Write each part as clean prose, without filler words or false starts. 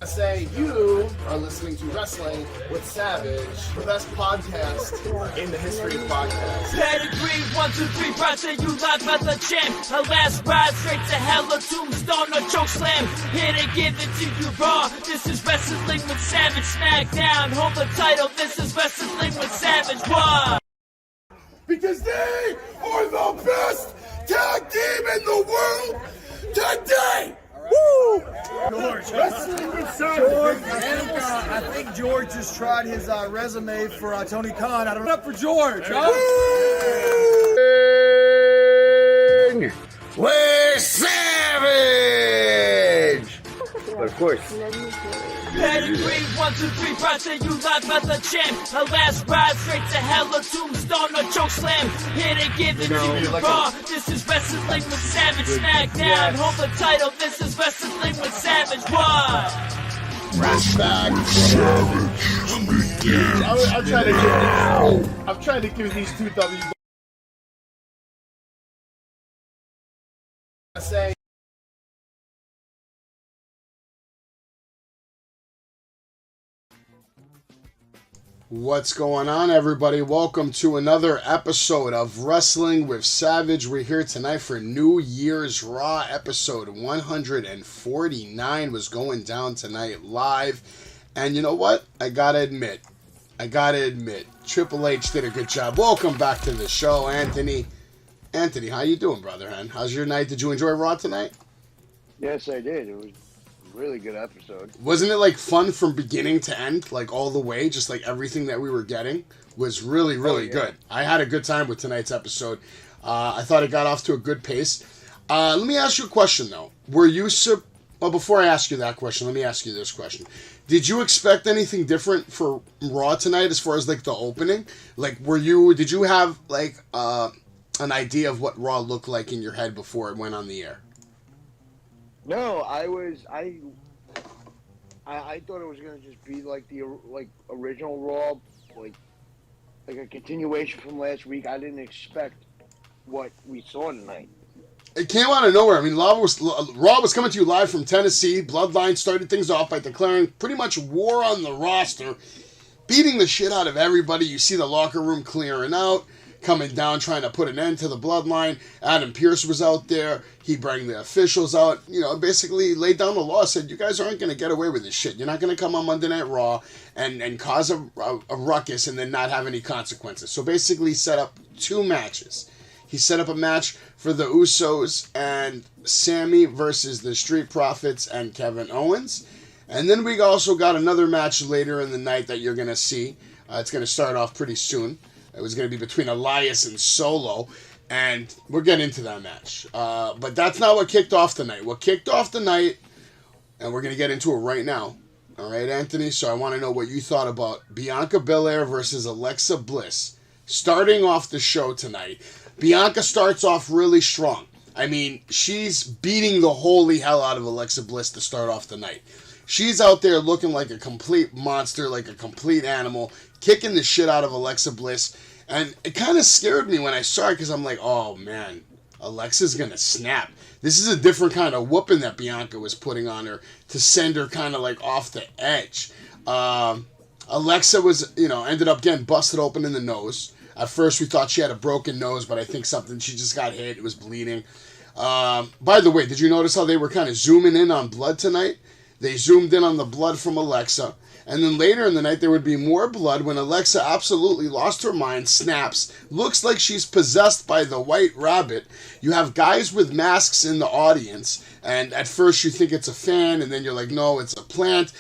Say you are listening to Wrestling with Savage, the best podcast in the history of podcasts. Pedigree, 1, 2, 3, pride say you live as the champ. A last ride straight to hell, a tombstone, a choke slam. Here to give it to you raw. This is Wrestling with Savage, smackdown. Hold the title, this is Wrestling with Savage. Why? Because they are the best tag team in the world today! Woo! George. Wrestling with Savage. George, I think George just tried his resume for Tony Khan. I don't know. Up for George, huh? With Savage! But of course. Pedigree, 1, 2, 3, pride say you live as the champ. A last ride straight to hell, a tombstone, a choke slam. Here to give it to you raw. This is Wrestling with Savage, smackdown. Hold the title, this is Wrestling with Savage. Why? I'm trying to give these two W's. Say. What's going on, everybody? Welcome to another episode of Wrestling with Savage. We're here tonight for New Year's Raw. Episode 149 was going down tonight live. And you know what? I gotta admit, Triple H did a good job. Welcome back to the show, Anthony. Anthony, how you doing, brother? And how's your night? Did you enjoy Raw tonight? Yes, I did. It was a really good episode. Wasn't it like fun from beginning to end, like all the way? Just like everything that we were getting was really, really good. I had a good time with tonight's episode. I thought it got off to a good pace. Let me ask you a question though. Were you well, before I ask you that question, let me ask you this question. Did you expect anything different for Raw tonight as far as like the opening? Like, did you have like an idea of what Raw looked like in your head before it went on the air? No, I thought it was gonna just be like the original Raw, like a continuation from last week. I didn't expect what we saw tonight. It came out of nowhere. I mean, Raw was coming to you live from Tennessee. Bloodline started things off by declaring pretty much war on the roster, beating the shit out of everybody. You see the locker room clearing out, coming down, trying to put an end to the Bloodline. Adam Pearce was out there. He brought the officials out, basically laid down the law, said, you guys aren't going to get away with this shit. You're not going to come on Monday Night Raw and cause a ruckus and then not have any consequences. So basically set up two matches. He set up a match for the Usos and Sammy versus the Street Profits and Kevin Owens. And then we also got another match later in the night that you're going to see. It's going to start off pretty soon. It was going to be between Elias and Solo, and we're getting into that match. But that's not what kicked off the night. What kicked off the night, and we're going to get into it right now. All right, Anthony? So I want to know what you thought about Bianca Belair versus Alexa Bliss. Starting off the show tonight, Bianca starts off really strong. I mean, she's beating the holy hell out of Alexa Bliss to start off the night. She's out there looking like a complete monster, like a complete animal, kicking the shit out of Alexa Bliss. And it kind of scared me when I saw it because I'm like, oh man, Alexa's going to snap. This is a different kind of whooping that Bianca was putting on her to send her kind of like off the edge. Alexa was, ended up getting busted open in the nose. At first we thought she had a broken nose, but I think she just got hit. It was bleeding. By the way, did you notice how they were kind of zooming in on blood tonight? They zoomed in on the blood from Alexa. And then later in the night, there would be more blood when Alexa absolutely lost her mind, snaps, looks like she's possessed by the White Rabbit. You have guys with masks in the audience, and at first you think it's a fan, and then you're like, no, it's a plant.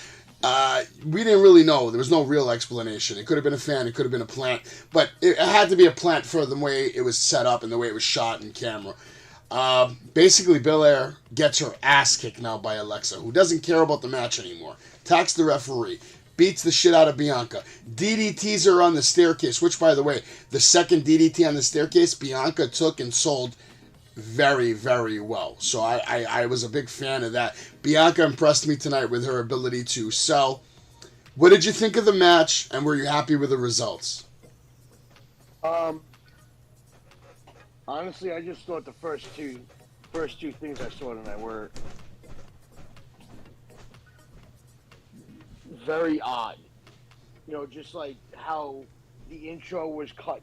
We didn't really know. There was no real explanation. It could have been a fan, it could have been a plant, but it had to be a plant for the way it was set up and the way it was shot in camera. Basically, Belair gets her ass kicked now by Alexa, who doesn't care about the match anymore. Attacks the referee. Beats the shit out of Bianca. DDTs her on the staircase, which, by the way, the second DDT on the staircase, Bianca took and sold very, very well. So I was a big fan of that. Bianca impressed me tonight with her ability to sell. What did you think of the match, and were you happy with the results? Honestly, I just thought the first two things I saw tonight were very odd. You know, just like how the intro was cut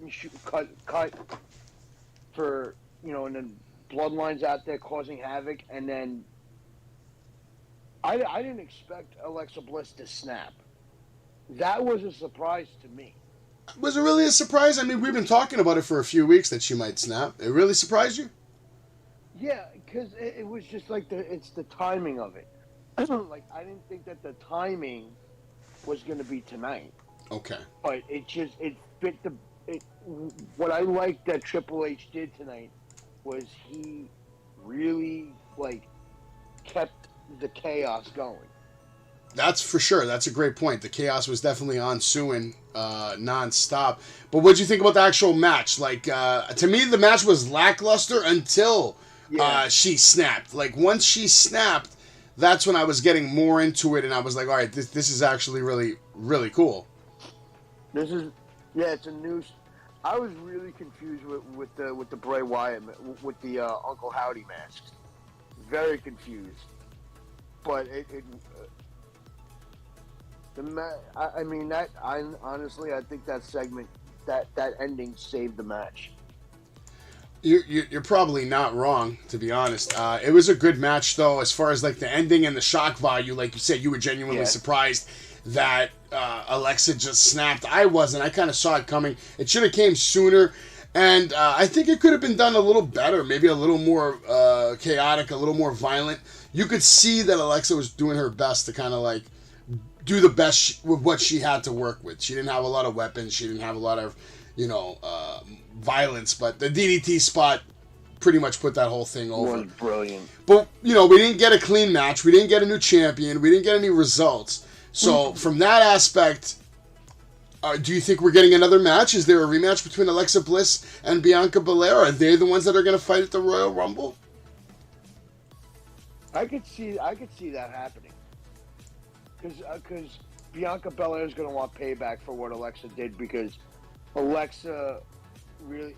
for, you know, and then Bloodline's out there causing havoc, and then I didn't expect Alexa Bliss to snap. That was a surprise to me. Was it really a surprise? I mean, we've been talking about it for a few weeks that she might snap. It really surprised you? Yeah, because it was just like it's the timing of it. Like, I didn't think that the timing was going to be tonight. Okay. But it fit what I liked that Triple H did tonight was he really, like, kept the chaos going. That's for sure. That's a great point. The chaos was definitely ensuing nonstop. But what did you think about the actual match? Like, to me, the match was lackluster until she snapped. Like, once she snapped, that's when I was getting more into it, and I was like, all right, this is actually really, really cool. It's a new. I was really confused with the Bray Wyatt, with the Uncle Howdy masks. Very confused. But honestly, I think that segment, that ending saved the match. You're probably not wrong, to be honest. It was a good match, though, as far as like the ending and the shock value. Like you said, you were genuinely surprised that Alexa just snapped. I wasn't. I kind of saw it coming. It should have came sooner, and I think it could have been done a little better, maybe a little more chaotic, a little more violent. You could see that Alexa was doing her best to kind of like do the best with what she had to work with. She didn't have a lot of weapons. She didn't have a lot of, violence, but the DDT spot pretty much put that whole thing over. Was brilliant. But, we didn't get a clean match. We didn't get a new champion. We didn't get any results. So, from that aspect, do you think we're getting another match? Is there a rematch between Alexa Bliss and Bianca Belair? Are they the ones that are going to fight at the Royal Rumble? I could see that happening. Because Bianca Belair is going to want payback for what Alexa did, because Alexa really,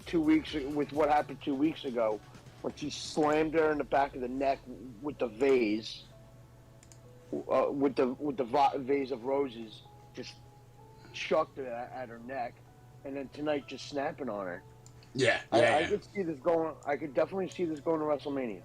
2 weeks, with what happened 2 weeks ago, when she slammed her in the back of the neck with the vase, with the vase of roses, just chucked it at her neck, and then tonight just snapping on her. I could see this going. I could definitely see this going to WrestleMania.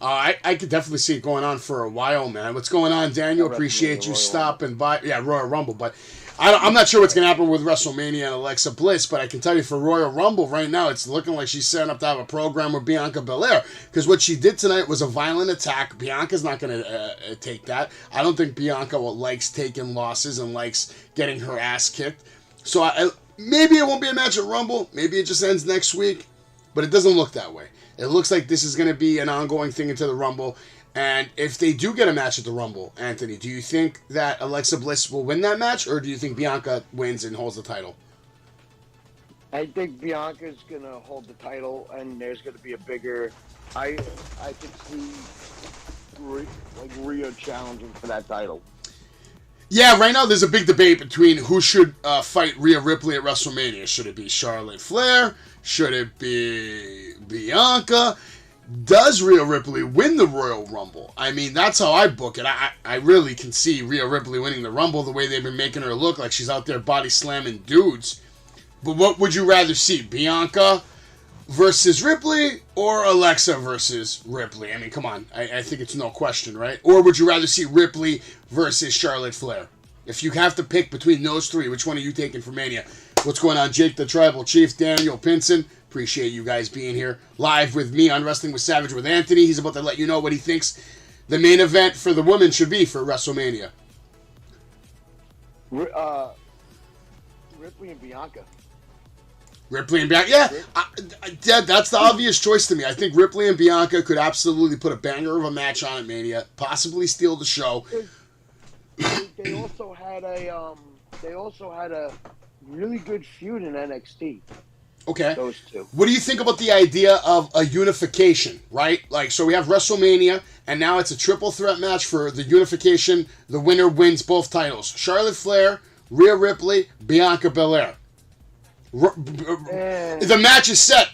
I could definitely see it going on for a while, man. What's going on, Daniel? Appreciate you stopping by. Yeah, Royal Rumble, but I'm not sure what's going to happen with WrestleMania and Alexa Bliss, but I can tell you for Royal Rumble right now, it's looking like she's setting up to have a program with Bianca Belair, because what she did tonight was a violent attack. Bianca's not going to take that. I don't think Bianca likes taking losses and likes getting her ass kicked. So maybe it won't be a match at Rumble. Maybe it just ends next week, but it doesn't look that way. It looks like this is going to be an ongoing thing into the Rumble. And if they do get a match at the Rumble, Anthony, do you think that Alexa Bliss will win that match, or do you think Bianca wins and holds the title? I think Bianca's going to hold the title, and there's going to be a bigger... I could see Rhea challenging for that title. Yeah, right now there's a big debate between who should fight Rhea Ripley at WrestleMania. Should it be Charlotte Flair? Should it be Bianca? Does Rhea Ripley win the Royal Rumble? I mean, that's how I book it. I really can see Rhea Ripley winning the Rumble the way they've been making her look like she's out there body slamming dudes. But what would you rather see? Bianca versus Ripley or Alexa versus Ripley? I mean, come on. I think it's no question, right? Or would you rather see Ripley versus Charlotte Flair? If you have to pick between those three, which one are you taking for Mania? What's going on, Jake the Tribal Chief, Daniel Pinson? Appreciate you guys being here live with me on Wrestling with Savage with Anthony. He's about to let you know what he thinks the main event for the women should be for WrestleMania. Ripley and Bianca. Ripley and Bianca. Yeah, that's the obvious choice to me. I think Ripley and Bianca could absolutely put a banger of a match on at Mania, possibly steal the show. They also had a really good feud in NXT. Okay. Those two. What do you think about the idea of a unification, right? Like, so we have WrestleMania, and now it's a triple threat match for the unification. The winner wins both titles. Charlotte Flair, Rhea Ripley, Bianca Belair. The match is set.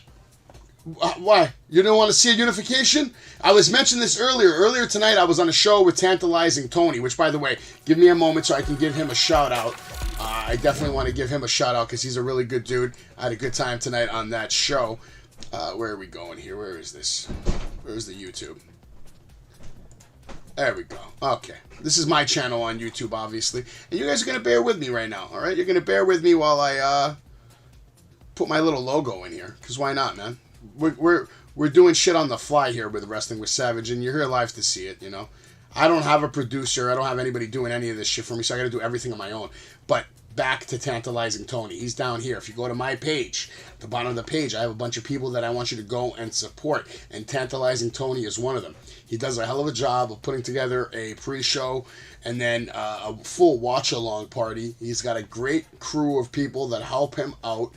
Why? You don't want to see a unification? I was mentioning this earlier. Earlier tonight, I was on a show with Tantalizing Tony, which, by the way, give me a moment so I can give him a shout-out. I definitely want to give him a shout-out because he's a really good dude. I had a good time tonight on that show. Where are we going here? Where is this? Where's the YouTube? There we go. Okay. This is my channel on YouTube, obviously. And you guys are going to bear with me right now, all right? You're going to bear with me while I put my little logo in here. Because why not, man? We're doing shit on the fly here with Wrestling with Savage, and you're here live to see it, you know? I don't have a producer. I don't have anybody doing any of this shit for me, so I got to do everything on my own. But back to Tantalizing Tony. He's down here. If you go to my page, at the bottom of the page, I have a bunch of people that I want you to go and support, and Tantalizing Tony is one of them. He does a hell of a job of putting together a pre-show and then a full watch-along party. He's got a great crew of people that help him out.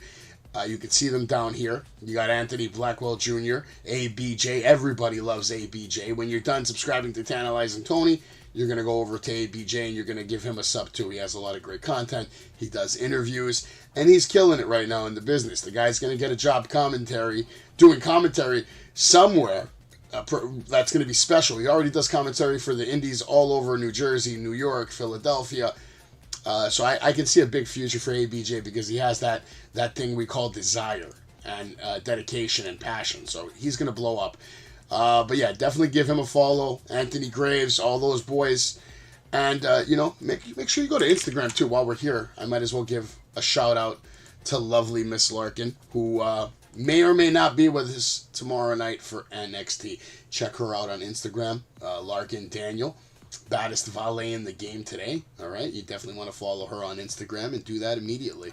You can see them down here. You got Anthony Blackwell Jr., ABJ. Everybody loves ABJ. When you're done subscribing to Tantalizing Tony, you're going to go over to ABJ and you're going to give him a sub too. He has a lot of great content. He does interviews, and he's killing it right now in the business. The guy's going to get a job doing commentary somewhere. That's going to be special. He already does commentary for the indies all over New Jersey, New York, Philadelphia. So I can see a big future for ABJ because he has that thing we call desire and dedication and passion. So he's going to blow up. But yeah, definitely give him a follow. Anthony Graves, all those boys. And, make sure you go to Instagram too while we're here. I might as well give a shout out to lovely Miss Larkin, who may or may not be with us tomorrow night for NXT. Check her out on Instagram, Larkin Daniel. Baddest valet in the game today. All right, you definitely want to follow her on Instagram and do that immediately.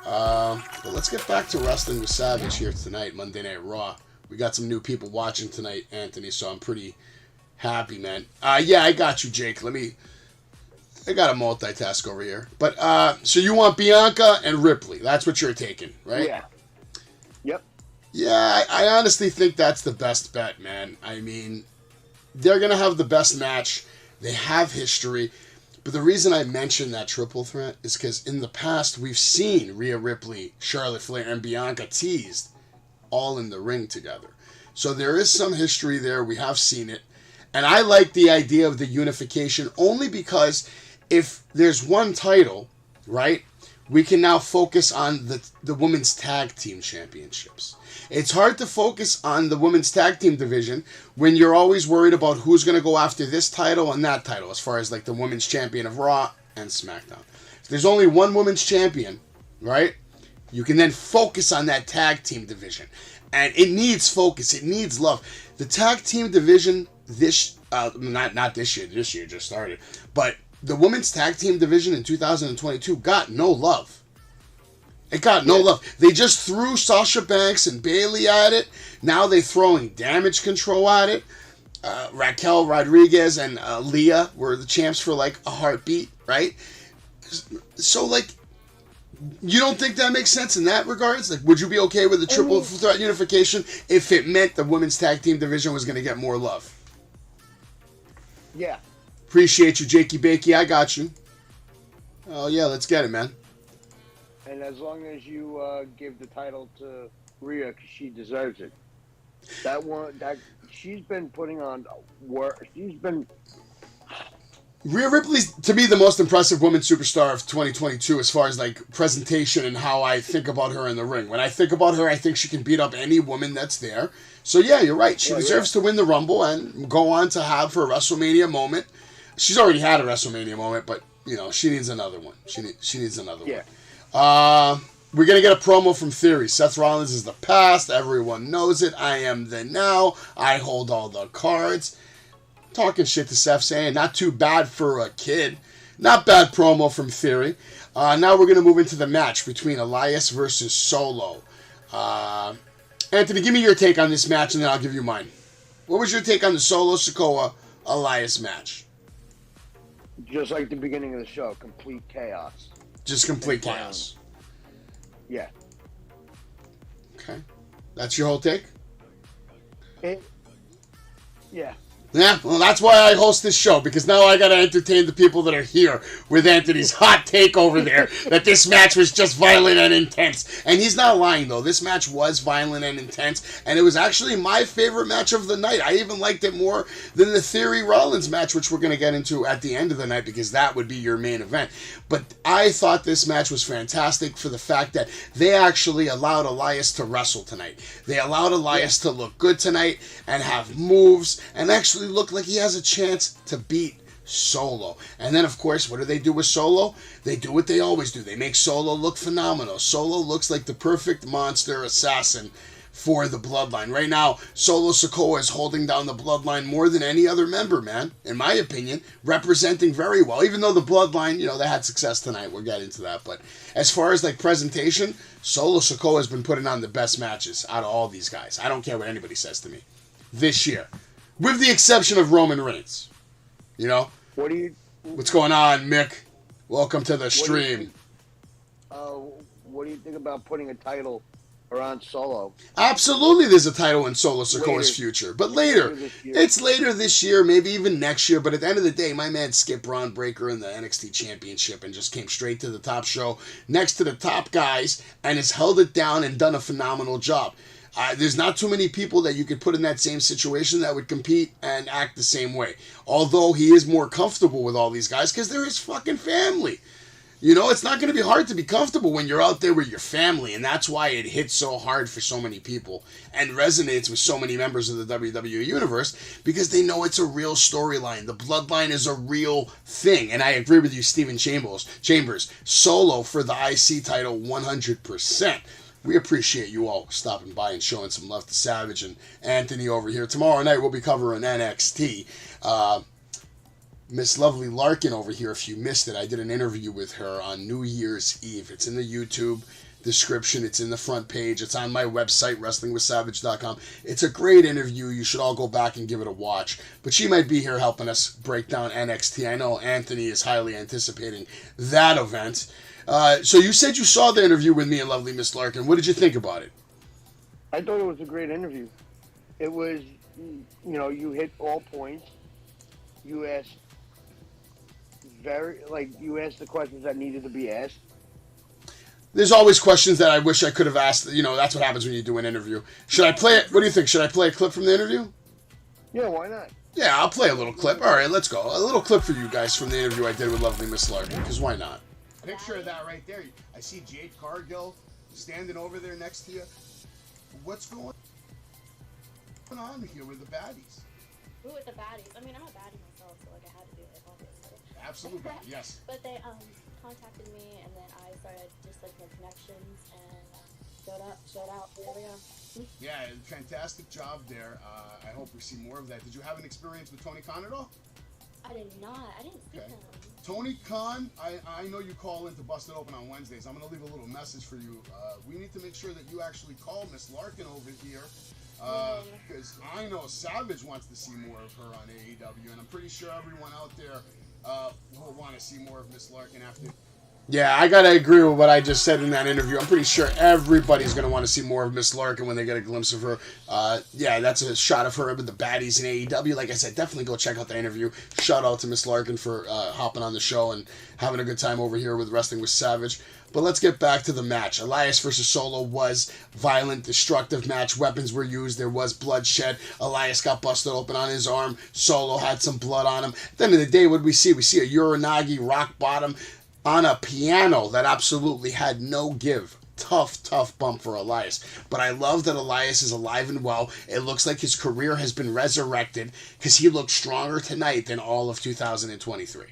But let's get back to Wrestling with Savage here tonight, Monday Night Raw. We got some new people watching tonight, Anthony, so I'm pretty happy, man. Yeah, I got you, Jake. I got a multitask over here. But, so you want Bianca and Ripley. That's what you're taking, right? Yeah. Yep. Yeah, I honestly think that's the best bet, man. I mean, they're going to have the best match. They have history. But the reason I mention that triple threat is because in the past, we've seen Rhea Ripley, Charlotte Flair, and Bianca teased all in the ring together. So there is some history there. We have seen it. And I like the idea of the unification only because if there's one title, right, we can now focus on the women's tag team championships. It's hard to focus on the women's tag team division when you're always worried about who's going to go after this title and that title, as far as like the women's champion of Raw and SmackDown. If there's only one women's champion, right, you can then focus on that tag team division. And it needs focus. It needs love. The tag team division not this year just started, but the women's tag team division in 2022 got no love. It got no love. They just threw Sasha Banks and Bayley at it. Now they're throwing Damage Control at it. Raquel Rodriguez and Leah were the champs for like a heartbeat, right? So like, you don't think that makes sense in that regards? Like, would you be okay with a triple threat unification if it meant the women's tag team division was going to get more love? Yeah. Appreciate you, Jakey Bakey. I got you. Oh yeah, let's get it, man. And as long as you give the title to Rhea, because she deserves it. She's been putting on work. Rhea Ripley's, to me, the most impressive woman superstar of 2022 as far as, like, presentation and how I think about her in the ring. When I think about her, I think she can beat up any woman that's there. So, yeah, you're right. She deserves to win the Rumble and go on to have her WrestleMania moment. She's already had a WrestleMania moment, but, you know, she needs another one. She needs another one. We're going to get a promo from Theory. Seth Rollins is the past. Everyone knows it. I am the now. I hold all the cards. Talking shit to Seth, saying not too bad for a kid. Not bad promo from Theory. Now we're going to move into the match between Elias versus Solo. Anthony, give me your take on this match, and then I'll give you mine. What was your take on the Solo Sikoa Elias match? Just like the beginning of the show, complete chaos. Just complete chaos. Yeah. Okay. That's your whole take? Yeah. Yeah, well, that's why I host this show, because now I gotta entertain the people that are here with Anthony's hot take over there that this match was just violent and intense. And he's not lying, though. This match was violent and intense, and it was actually my favorite match of the night. I even liked it more than the Theory Rollins match, which we're gonna get into at the end of the night, because that would be your main event. But I thought this match was fantastic for the fact that they actually allowed Elias to wrestle tonight. They allowed Elias to look good tonight and have moves and actually look like he has a chance to beat Solo. And then, of course, what do they do with Solo? They do what they always do. They make Solo look phenomenal. Solo looks like the perfect monster assassin for the Bloodline. Right now, Solo Sikoa is holding down the Bloodline more than any other member, man. In my opinion, representing very well. Even though the Bloodline, they had success tonight. We'll get into that. But as far as, presentation, Solo Sikoa has been putting on the best matches out of all these guys. I don't care what anybody says to me. This year. With the exception of Roman Reigns. What's going on, Mick? Welcome to the stream. What do you think about putting a title around Solo? Absolutely, there's a title in Solo Sikoa's future. But later. It's later this year, maybe even next year. But at the end of the day, my man skipped Braun Breaker in the NXT Championship and just came straight to the top show next to the top guys and has held it down and done a phenomenal job. There's not too many people that you could put in that same situation that would compete and act the same way. Although he is more comfortable with all these guys because they're his fucking family. It's not going to be hard to be comfortable when you're out there with your family, and that's why it hits so hard for so many people and resonates with so many members of the WWE Universe, because they know it's a real storyline. The Bloodline is a real thing, and I agree with you, Stephen Chambers. Solo for the IC title 100%. We appreciate you all stopping by and showing some love to Savage and Anthony over here. Tomorrow night we'll be covering NXT. Miss Lovely Larkin over here, if you missed it, I did an interview with her on New Year's Eve. It's in the YouTube description. It's in the front page. It's on my website, wrestlingwithsavage.com. It's a great interview. You should all go back and give it a watch. But she might be here helping us break down NXT. I know Anthony is highly anticipating that event. So you said you saw the interview with me and Lovely Miss Larkin. What did you think about it? I thought it was a great interview. It was, you hit all points. You asked you asked the questions that needed to be asked. There's always questions that I wish I could have asked. That's what happens when you do an interview. Should I play it? What do you think? Should I play a clip from the interview? Yeah, why not? Yeah, I'll play a little clip. All right, let's go. A little clip for you guys from the interview I did with Lovely Miss Larkin, because why not? Picture of that right there. I see Jade Cargill standing over there next to you. What's going on here with the baddies? Ooh, with the baddies. I mean, I'm a baddie myself, so I had to do it, obviously. Absolutely, yes. But they contacted me, and then I started just making connections, and showed out. There we go. Yeah, fantastic job there. I hope we see more of that. Did you have an experience with Tony Khan at all? I did not. I didn't see him. Tony Khan, I know you call in to Bust It Open on Wednesdays. I'm going to leave a little message for you. We need to make sure that you actually call Miss Larkin over here, because I know Savage wants to see more of her on AEW, and I'm pretty sure everyone out there will want to see more of Miss Larkin after. Yeah, I gotta agree with what I just said in that interview. I'm pretty sure everybody's gonna want to see more of Miss Larkin when they get a glimpse of her. Yeah, that's a shot of her with the baddies in AEW. Like I said, definitely go check out the interview. Shout out to Miss Larkin for hopping on the show and having a good time over here with Wrestling with Savage. But let's get back to the match. Elias versus Solo was violent, destructive match. Weapons were used. There was bloodshed. Elias got busted open on his arm. Solo had some blood on him. At the end of the day, what did we see? We see a Uranagi rock bottom on a piano that absolutely had no give. Tough bump for Elias. But I love that Elias is alive and well. It looks like his career has been resurrected because he looked stronger tonight than all of 2023.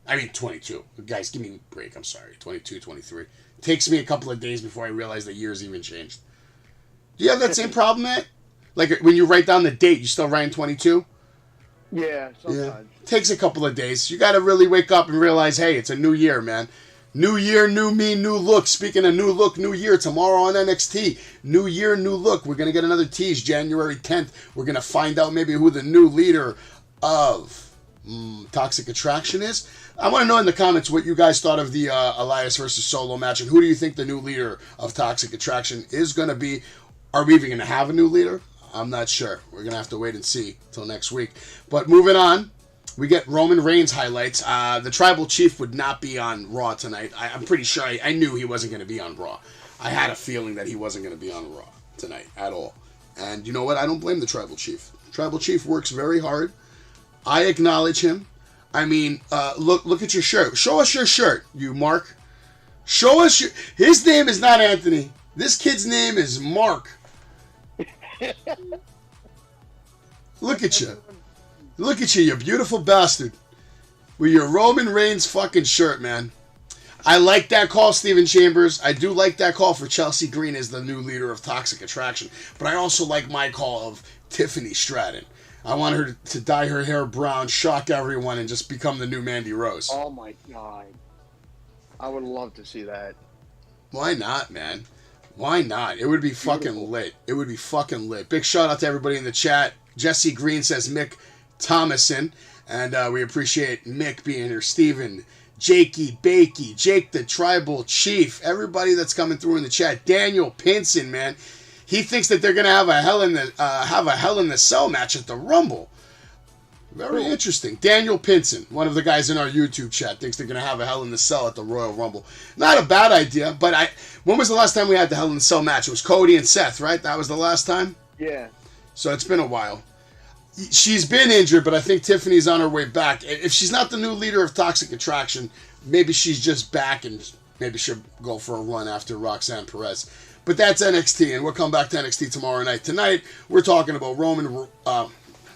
I mean, 22. Guys, give me a break. I'm sorry. 22, 23. Takes me a couple of days before I realize the year's even changed. Do you have that same problem, Matt? Like, when you write down the date, you still writing 22? Yeah, sometimes. Yeah. Takes a couple of days. You got to really wake up and realize, hey, it's a new year, man. New year, new me, new look. Speaking of new look, new year, tomorrow on NXT. New year, new look. We're going to get another tease January 10th. We're going to find out maybe who the new leader of Toxic Attraction is. I want to know in the comments what you guys thought of the Elias versus Solo match, and who do you think the new leader of Toxic Attraction is going to be? Are we even going to have a new leader? I'm not sure. We're going to have to wait and see till next week. But moving on, we get Roman Reigns highlights. The Tribal Chief would not be on Raw tonight. I'm pretty sure I knew he wasn't going to be on Raw. I had a feeling that he wasn't going to be on Raw tonight at all. And you know what? I don't blame the Tribal Chief. Tribal Chief works very hard. I acknowledge him. I mean, look at your shirt. Show us your shirt, you Mark. Show us your... His name is not Anthony. This kid's name is Mark. Look at you. Look at you beautiful bastard. With your Roman Reigns fucking shirt, man. I like that call, Steven Chambers. I do like that call for Chelsea Green as the new leader of Toxic Attraction. But I also like my call of Tiffany Stratton. I want her to dye her hair brown, shock everyone, and just become the new Mandy Rose. Oh my God. I would love to see that. Why not, man? Why not? It would be fucking lit. It would be fucking lit. Big shout out to everybody in the chat. Jesse Green says Mick Thomason. And we appreciate Mick being here. Steven, Jakey, Bakey, Jake the Tribal Chief. Everybody that's coming through in the chat. Daniel Pinson, man. He thinks that they're going to have a Hell in the Cell match at the Rumble. Very interesting. Daniel Pinson, one of the guys in our YouTube chat, thinks they're going to have a Hell in the Cell at the Royal Rumble. Not a bad idea, but when was the last time we had the Hell in the Cell match? It was Cody and Seth, right? That was the last time? Yeah. So it's been a while. She's been injured, but I think Tiffany's on her way back. If she's not the new leader of Toxic Attraction, maybe she's just back and maybe she'll go for a run after Roxanne Perez. But that's NXT, and we'll come back to NXT tomorrow night. Tonight, we're talking about Roman... oh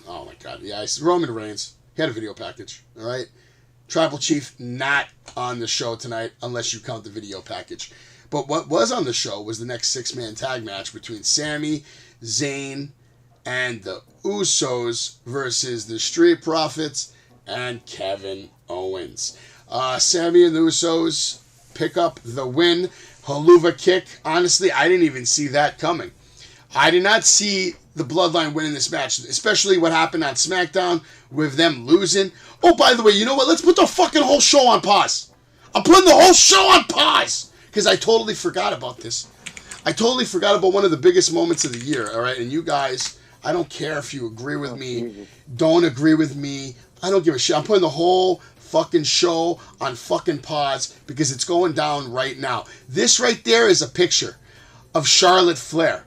my God, yeah, Roman Reigns. He had a video package, all right? Tribal Chief not on the show tonight, unless you count the video package. But what was on the show was the next six-man tag match between Sami, Zayn, and the Usos versus the Street Profits and Kevin Owens. Sami and the Usos pick up the win. Haluva kick. Honestly, I didn't even see that coming. I did not see the Bloodline winning this match, especially what happened on SmackDown with them losing. Oh, by the way, you know what? Let's put the fucking whole show on pause. I'm putting the whole show on pause because I totally forgot about this. I totally forgot about one of the biggest moments of the year, all right? And you guys, I don't care if you agree with me, don't agree with me. I don't give a shit. I'm putting the whole fucking show on fucking pause because it's going down right now. This right there is a picture of Charlotte Flair.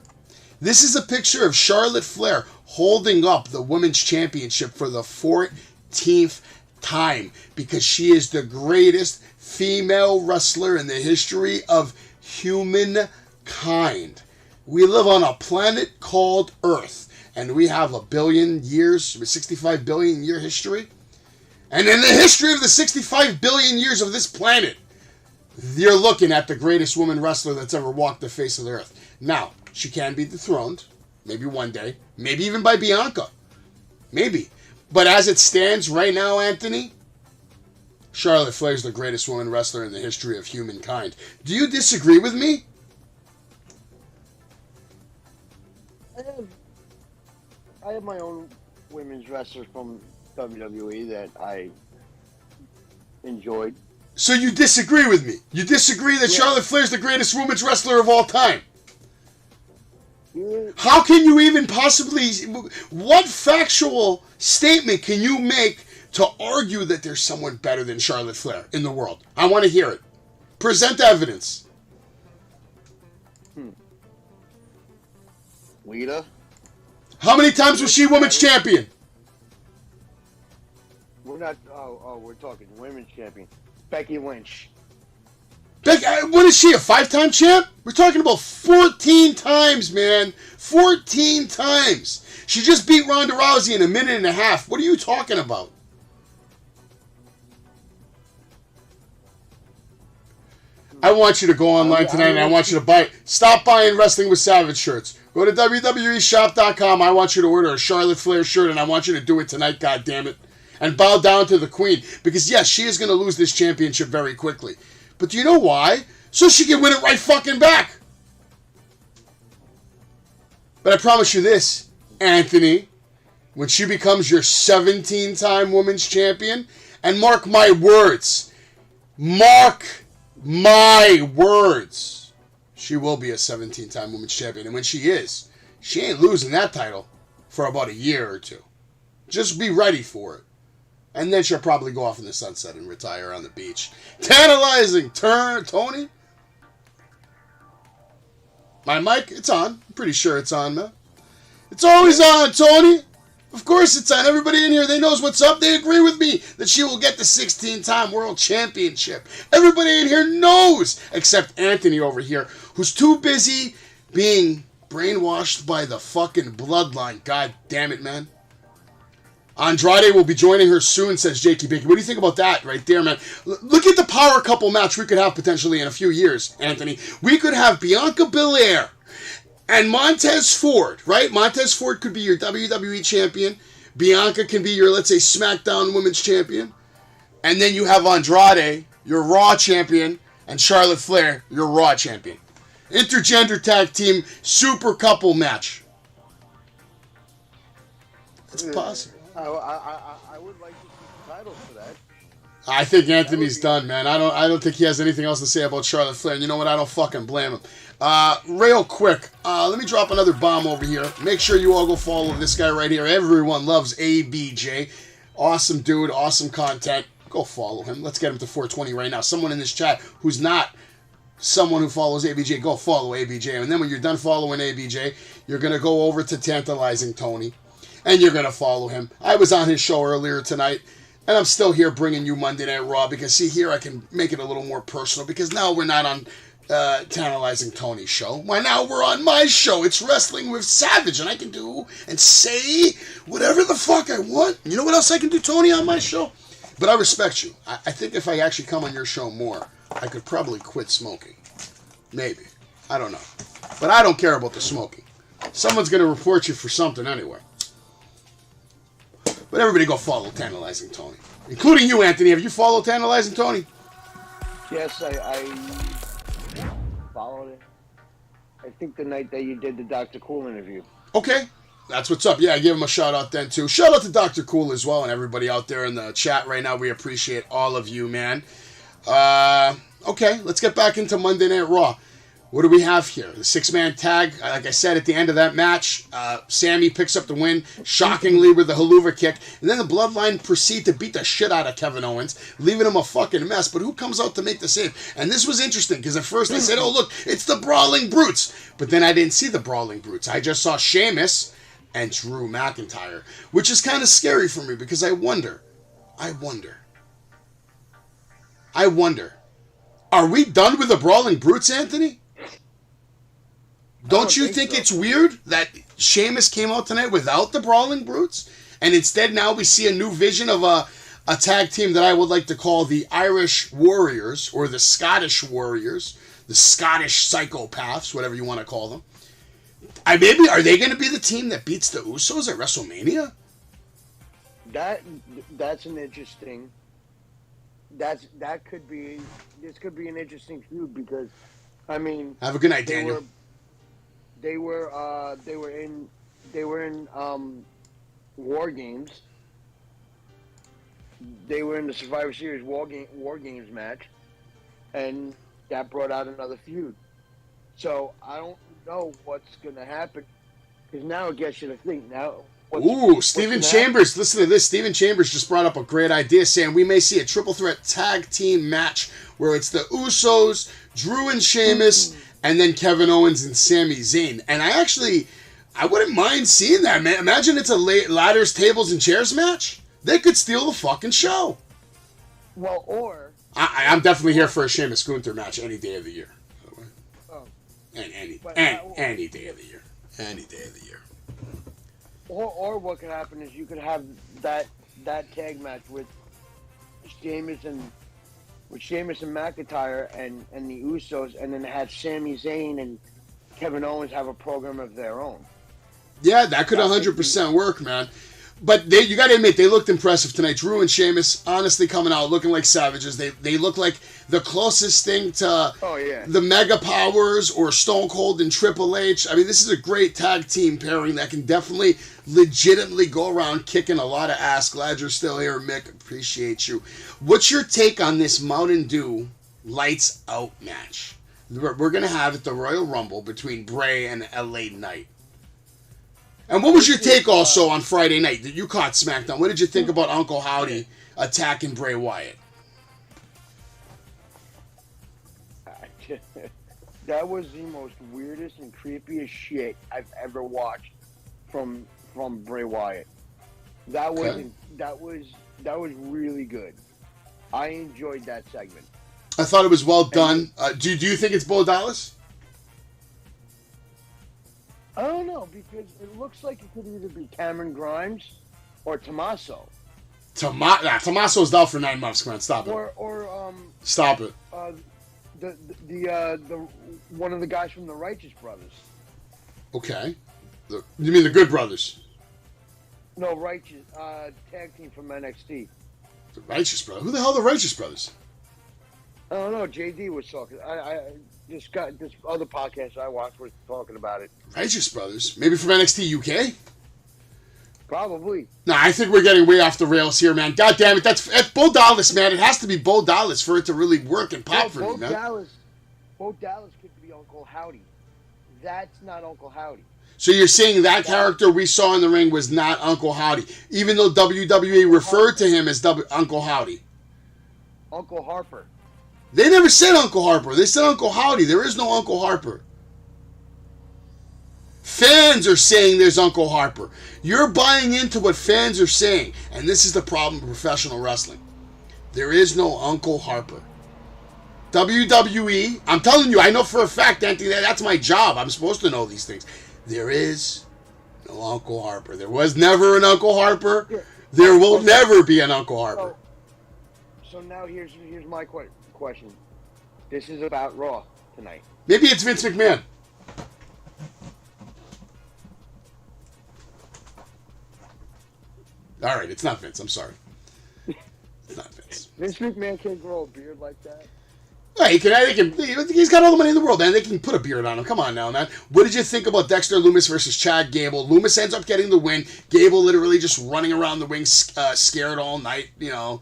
This is a picture of Charlotte Flair holding up the Women's Championship for the 14th time because she is the greatest female wrestler in the history of humankind. We live on a planet called Earth, and we have 1 billion years, 65 billion year history. And in the history of the 65 billion years of this planet, you're looking at the greatest woman wrestler that's ever walked the face of the earth. Now, she can be dethroned, maybe one day, maybe even by Bianca, maybe. But as it stands right now, Anthony, Charlotte Flair's the greatest woman wrestler in the history of humankind. Do you disagree with me? I have my own women's wrestlers from WWE that I enjoyed. So you disagree with me? You disagree that Charlotte Flair's the greatest women's wrestler of all time? Yeah. How can you even possibly... What factual statement can you make to argue that there's someone better than Charlotte Flair in the world? I want to hear it. Present evidence. Lita? How many times was she women's champion? We're not... we're talking women's champion. Becky Lynch. What is she, a 5-time champ? We're talking about 14 times, man. 14 times. She just beat Ronda Rousey in 1.5 minutes. What are you talking about? I want you to go online tonight and I want you to buy... Stop buying Wrestling with Savage shirts. Go to WWEshop.com. I want you to order a Charlotte Flair shirt and I want you to do it tonight, goddammit. And bow down to the queen. Because, yes, she is going to lose this championship very quickly. But do you know why? So she can win it right fucking back. But I promise you this, Anthony, when she becomes your 17-time women's champion, and mark my words, she will be a 17-time women's champion. And when she is, she ain't losing that title for about a year or two. Just be ready for it. And then she'll probably go off in the sunset and retire on the beach. Tantalizing turn, Tony. My mic, it's on. I'm pretty sure it's on, man. It's always on, Tony. Of course it's on. Everybody in here, they knows what's up. They agree with me that she will get the 16-time world championship. Everybody in here knows, except Anthony over here, who's too busy being brainwashed by the fucking bloodline. God damn it, man. Andrade will be joining her soon, says Jakey Bakey. What do you think about that right there, man? Look at the power couple match we could have potentially in a few years, Anthony. We could have Bianca Belair and Montez Ford, right? Montez Ford could be your WWE champion. Bianca can be your, let's say, SmackDown Women's champion. And then you have Andrade, your Raw champion, and Charlotte Flair, your Raw champion. Intergender tag team super couple match. It's possible. I would like to see the titles for that. I think Anthony's done, man. I don't think he has anything else to say about Charlotte Flair. And you know what? I don't fucking blame him. Real quick, let me drop another bomb over here. Make sure you all go follow this guy right here. Everyone loves ABJ. Awesome dude, awesome content. Go follow him. Let's get him to 420 right now. Someone in this chat who's not someone who follows ABJ, go follow ABJ. And then when you're done following ABJ, you're going to go over to Tantalizing Tony. And you're going to follow him. I was on his show earlier tonight. And I'm still here bringing you Monday Night Raw. Because, see, here I can make it a little more personal. Because now we're not on Tantalizing Tony's show. Why, now we're on my show. It's Wrestling with Savage. And I can do and say whatever the fuck I want. You know what else I can do, Tony, on my show? But I respect you. I think if I actually come on your show more, I could probably quit smoking. Maybe. I don't know. But I don't care about the smoking. Someone's going to report you for something anyway. But everybody go follow Tantalizing Tony. Including you, Anthony. Have you followed Tantalizing Tony? Yes, I followed it. I think the night that you did the Dr. Cool interview. Okay. That's what's up. Yeah, I give him a shout out then too. Shout out to Dr. Cool as well and everybody out there in the chat right now. We appreciate all of you, man. Okay, let's get back into Monday Night Raw. What do we have here? The 6-man tag. Like I said, at the end of that match, Sammy picks up the win, shockingly, with the haluva kick. And then the Bloodline proceed to beat the shit out of Kevin Owens, leaving him a fucking mess. But who comes out to make the save? And this was interesting, because at first I said, oh, look, it's the Brawling Brutes. But then I didn't see the Brawling Brutes. I just saw Sheamus and Drew McIntyre, which is kind of scary for me, because I wonder, are we done with the Brawling Brutes, Anthony? Don't you think it's weird that Sheamus came out tonight without the Brawling Brutes? And instead now we see a new vision of a tag team that I would like to call the Irish Warriors, or the Scottish Warriors, the Scottish Psychopaths, whatever you want to call them. Are they going to be the team that beats the Usos at WrestleMania? That's an interesting. This could be an interesting feud, because, I mean, have a good night, Daniel. They were in War Games. They were in the Survivor Series War Games match, and that brought out another feud. So I don't know what's going to happen, because now it gets you to think. Now, Stephen Chambers, listen to this. Stephen Chambers just brought up a great idea, saying we may see a triple threat tag team match where it's the Usos, Drew and Sheamus, and then Kevin Owens and Sami Zayn. And I wouldn't mind seeing that, man. Imagine it's a ladders, tables, and chairs match. They could steal the fucking show. Well, or... I'm definitely here for a Sheamus Gunther match any day of the year. Oh. Any day of the year. Any day of the year. Or what could happen is you could have that tag match with Sheamus and McIntyre and the Usos, and then have Sami Zayn and Kevin Owens have a program of their own. Yeah, that could 100% work, man. But you got to admit, they looked impressive tonight. Drew and Sheamus, honestly, coming out looking like savages. They look like the closest thing to the Mega Powers or Stone Cold and Triple H. I mean, this is a great tag team pairing that can definitely legitimately go around kicking a lot of ass. Glad you're still here, Mick. Appreciate you. What's your take on this Mountain Dew Lights Out match we're going to have at the Royal Rumble between Bray and LA Knight? And what was your take also on Friday night that you caught SmackDown? What did you think about Uncle Howdy attacking Bray Wyatt? That was the most weirdest and creepiest shit I've ever watched from Bray Wyatt. That was really good. I enjoyed that segment. I thought it was well done. Do you think it's Bo Dallas? I don't know, because it looks like it could either be Cameron Grimes or Tommaso. Tommaso's out for 9 months. Come on, stop it. Stop it. The one of the guys from the Righteous Brothers. Okay. You mean the Good Brothers? No, Righteous tag team from NXT. The Righteous Brothers? Who the hell are the Righteous Brothers? I don't know. JD was talking. I just got this other podcast I watched was talking about it. Righteous Brothers? Maybe from NXT UK? Probably. No, I think we're getting way off the rails here, man. God damn it. That's Bo Dallas, man. It has to be Bo Dallas for it to really work and pop for me, man. Bo Dallas could be Uncle Howdy. That's not Uncle Howdy. So you're saying that character we saw in the ring was not Uncle Howdy, even though WWE referred to him as Uncle Howdy? Uncle Harper. They never said Uncle Harper. They said Uncle Howdy. There is no Uncle Harper. Fans are saying there's Uncle Harper. You're buying into what fans are saying. And this is the problem with professional wrestling. There is no Uncle Harper. WWE, I'm telling you, I know for a fact, Anthony, that's my job. I'm supposed to know these things. There is no Uncle Harper. There was never an Uncle Harper. There will never be an Uncle Harper. So now here's my question. This is about Raw tonight. Maybe it's Vince McMahon. All right, it's not Vince. I'm sorry. It's not Vince. Vince McMahon can't grow a beard like that. Hey, he's got all the money in the world, man. They can put a beard on him. Come on now, man. What did you think about Dexter Lumis versus Chad Gable? Lumis ends up getting the win. Gable literally just running around the ring scared all night, you know.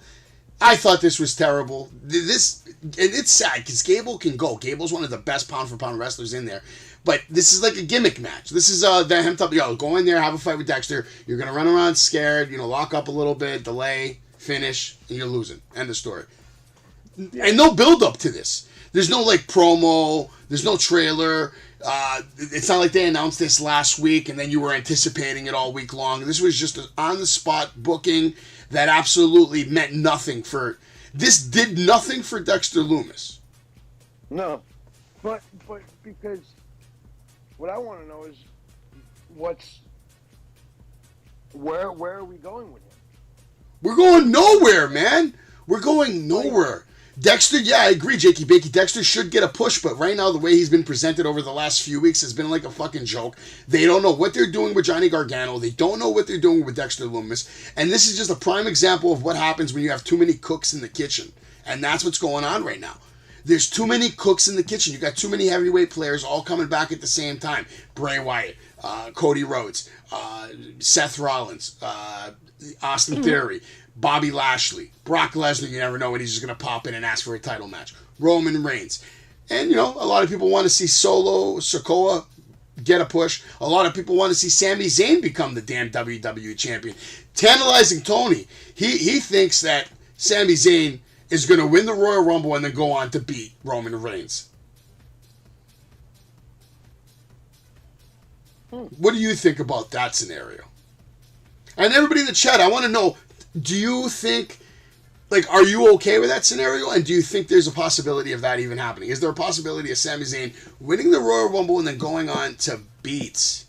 I thought this was terrible. It's sad because Gable can go. Gable's one of the best pound-for-pound wrestlers in there. But this is like a gimmick match. This is him go in there, have a fight with Dexter. You're going to run around scared, lock up a little bit, delay, finish, and you're losing. End of story. And no build-up to this. There's no, promo. There's no trailer. It's not like they announced this last week and then you were anticipating it all week long. This was just an on-the-spot booking that absolutely meant nothing for... This did nothing for Dexter Lumis. No. But because... What I want to know is where are we going with him? We're going nowhere, man. We're going nowhere. Dexter, yeah, I agree, Jakey Bakey. Dexter should get a push, but right now the way he's been presented over the last few weeks has been like a fucking joke. They don't know what they're doing with Johnny Gargano. They don't know what they're doing with Dexter Lumis. And this is just a prime example of what happens when you have too many cooks in the kitchen. And that's what's going on right now. There's too many cooks in the kitchen. You got too many heavyweight players all coming back at the same time. Bray Wyatt, Cody Rhodes, Seth Rollins, Austin Theory, Bobby Lashley, Brock Lesnar. You never know when he's just going to pop in and ask for a title match. Roman Reigns. And, a lot of people want to see Solo Sikoa get a push. A lot of people want to see Sami Zayn become the damn WWE champion. Tantalizing Tony, he thinks that Sami Zayn is going to win the Royal Rumble and then go on to beat Roman Reigns. What do you think about that scenario? And everybody in the chat, I want to know, do you think, are you okay with that scenario? And do you think there's a possibility of that even happening? Is there a possibility of Sami Zayn winning the Royal Rumble and then going on to beat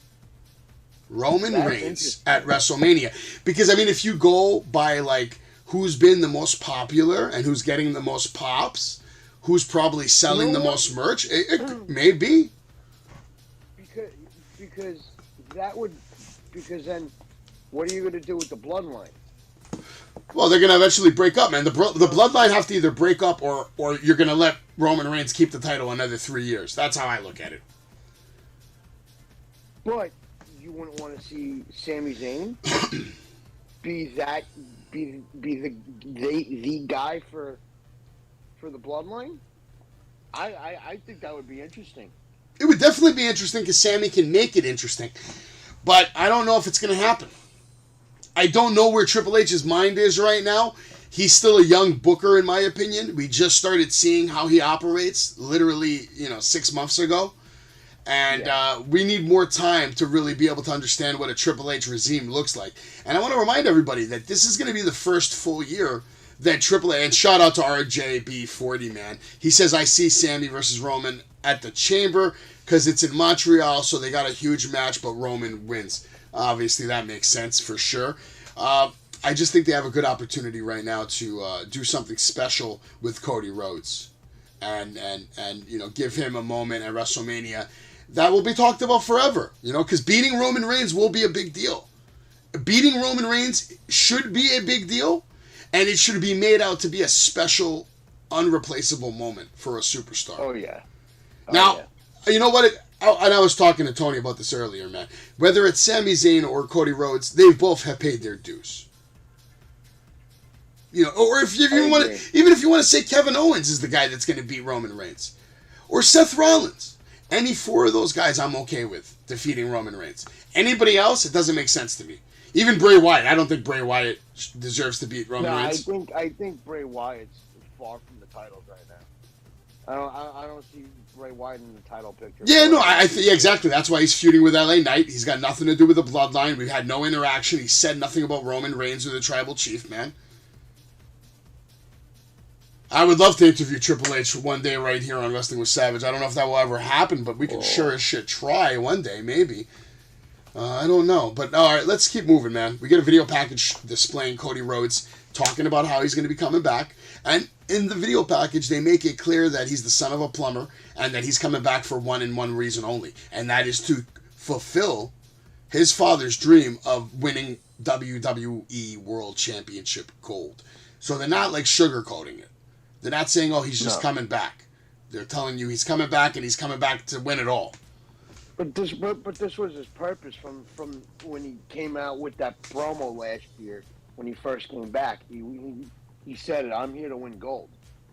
Roman Reigns at WrestleMania? Because, if you go by, who's been the most popular and who's getting the most pops, who's probably selling the most merch, it may be. Because then what are you going to do with the bloodline? Well, they're going to eventually break up, man. The bloodline have to either break up or you're going to let Roman Reigns keep the title another 3 years. That's how I look at it. But you wouldn't want to see Sami Zayn be the guy for the bloodline? I think that would be interesting. It would definitely be interesting because Sami can make it interesting. But I don't know if it's going to happen. I don't know where Triple H's mind is right now. He's still a young booker, in my opinion. We just started seeing how he operates literally, 6 months ago. And we need more time to really be able to understand what a Triple H regime looks like. And I want to remind everybody that this is going to be the first full year that Triple H, and shout out to RJB40, man. He says, I see Sammy versus Roman at the Chamber because it's in Montreal, so they got a huge match, but Roman wins. Obviously, that makes sense for sure. I just think they have a good opportunity right now to do something special with Cody Rhodes and give him a moment at WrestleMania that will be talked about forever, because beating Roman Reigns will be a big deal. Beating Roman Reigns should be a big deal, and it should be made out to be a special, unreplaceable moment for a superstar. Oh, yeah. Now, you know what? And I was talking to Tony about this earlier, man. Whether it's Sami Zayn or Cody Rhodes, they both have paid their dues. Or if you even if you want to say Kevin Owens is the guy that's going to beat Roman Reigns, or Seth Rollins, any four of those guys I'm okay with defeating Roman Reigns. Anybody else, it doesn't make sense to me. Even Bray Wyatt, I don't think Bray Wyatt deserves to beat Roman Reigns. I think Bray Wyatt's far from the titles right now. I don't see Bray Wyatt in the title picture. Yeah, no, exactly. That's why he's feuding with LA Knight. He's got nothing to do with the bloodline. We've had no interaction. He said nothing about Roman Reigns or the tribal chief, man. I would love to interview Triple H one day right here on Wrestling with Savage. I don't know if that will ever happen, but we can sure as shit try one day, maybe. I don't know. But, all right, let's keep moving, man. We get a video package displaying Cody Rhodes talking about how he's going to be coming back. And in the video package, they make it clear that he's the son of a plumber and that he's coming back for one and one reason only. And that is to fulfill his father's dream of winning WWE World Championship gold. So they're not, sugarcoating it. They're not saying, oh, he's just coming back. They're telling you he's coming back and he's coming back to win it all. But this was his purpose from when he came out with that promo last year when he first came back. He said it. I'm here to win gold.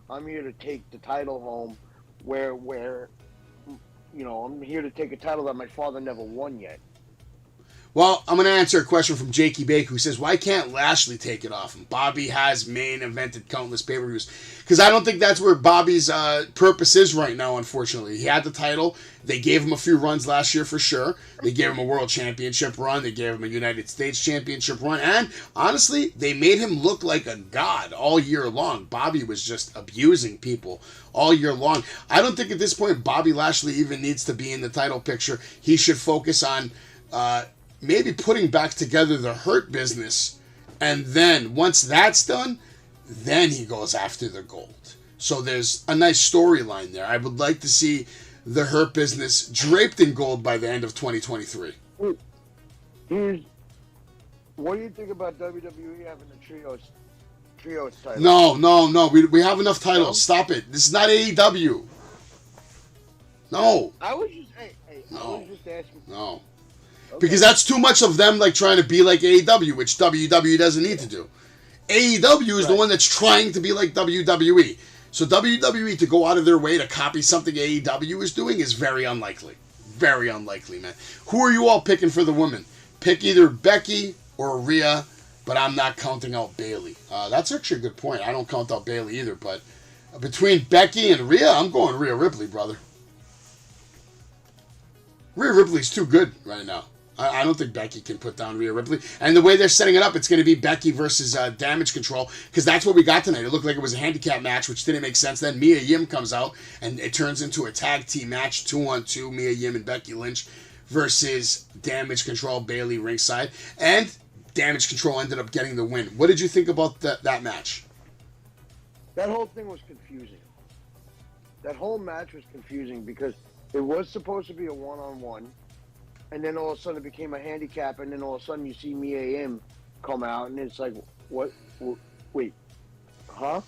I'm here to take the title home where I'm here to take a title that my father never won yet. Well, I'm going to answer a question from Jakey Bake, who says, why can't Lashley take it off him? Bobby has main evented countless pay-per-views. Because I don't think that's where Bobby's purpose is right now, unfortunately. He had the title. They gave him a few runs last year for sure. They gave him a World Championship run. They gave him a United States Championship run. And, honestly, they made him look like a god all year long. Bobby was just abusing people all year long. I don't think at this point Bobby Lashley even needs to be in the title picture. He should focus on maybe putting back together the Hurt Business, and then once that's done, then he goes after the gold. So there's a nice storyline there. I would like to see the Hurt Business draped in gold by the end of 2023. What do you think about WWE having the trios title? No. We have enough titles. No? Stop it. This is not AEW. No. I was just asking. No. Okay. Because that's too much of them trying to be like AEW, which WWE doesn't need to do. AEW is the one that's trying to be like WWE. So WWE to go out of their way to copy something AEW is doing is very unlikely. Very unlikely, man. Who are you all picking for the women? Pick either Becky or Rhea, but I'm not counting out Bayley. That's actually a good point. I don't count out Bayley either, but between Becky and Rhea, I'm going Rhea Ripley, brother. Rhea Ripley's too good right now. I don't think Becky can put down Rhea Ripley. And the way they're setting it up, it's going to be Becky versus Damage Control, because that's what we got tonight. It looked like it was a handicap match, which didn't make sense. Then Mia Yim comes out, and it turns into a tag team match, 2-on-2, Mia Yim and Becky Lynch versus Damage Control, Bayley ringside. And Damage Control ended up getting the win. What did you think about that match? That whole thing was confusing. That whole match was confusing because it was supposed to be a one-on-one, and then all of a sudden it became a handicap, and then all of a sudden you see Mia Yim come out, and it's like, what? Wait, huh?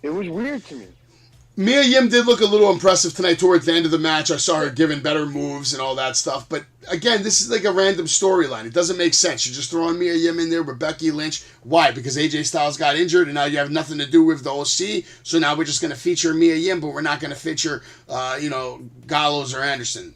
It was weird to me. Mia Yim did look a little impressive tonight towards the end of the match. I saw her giving better moves and all that stuff. But, again, this is like a random storyline. It doesn't make sense. You're just throwing Mia Yim in there with Becky Lynch. Why? Because AJ Styles got injured, and now you have nothing to do with the OC. So now we're just going to feature Mia Yim, but we're not going to feature, Gallows or Anderson.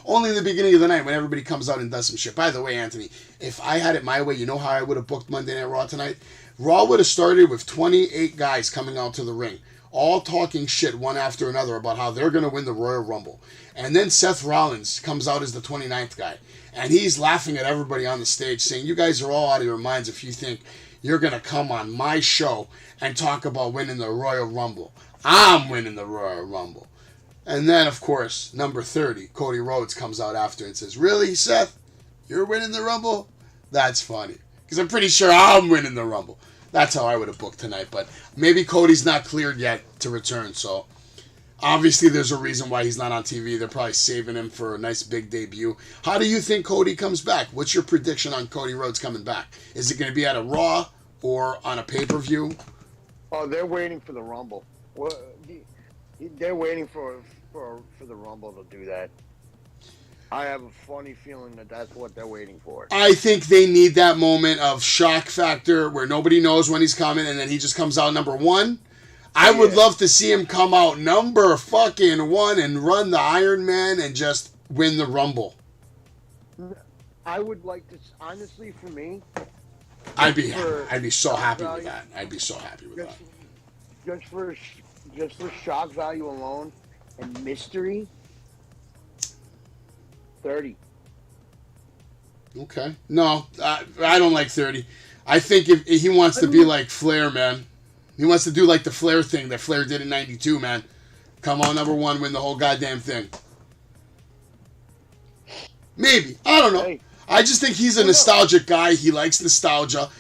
only in the beginning of the night when everybody comes out and does some shit. By the way, Anthony, if I had it my way, you know how I would have booked Monday Night Raw tonight? Raw would have started with 28 guys coming out to the ring, all talking shit one after another about how they're going to win the Royal Rumble. And then Seth Rollins comes out as the 29th guy. And he's laughing at everybody on the stage saying, you guys are all out of your minds if you think you're going to come on my show and talk about winning the Royal Rumble. I'm winning the Royal Rumble. And then, of course, number 30, Cody Rhodes, comes out after and says, really, Seth? You're winning the Rumble? That's funny. Because I'm pretty sure I'm winning the Rumble. That's how I would have booked tonight. But maybe Cody's not cleared yet to return. So, obviously, there's a reason why he's not on TV. They're probably saving him for a nice big debut. How do you think Cody comes back? What's your prediction on Cody Rhodes coming back? Is it going to be at a Raw or on a pay-per-view? Oh, they're waiting for the Rumble. Well, they're waiting for the Rumble to do that. I have a funny feeling that that's what they're waiting for. I think they need that moment of shock factor where nobody knows when he's coming and then he just comes out number one. I would love to see him come out number fucking one and run the Iron Man and just win the Rumble. I would like to, honestly, for me, I'd be so happy with that. I'd be so happy with that. Just for shock value alone and mystery, 30. Okay. No, I don't like 30. I think if he wants to be like Flair, man. He wants to do like the Flair thing that Flair did in 92, man. Come on, number one, win the whole goddamn thing. Maybe. I don't know. I just think he's a nostalgic guy. He likes nostalgia.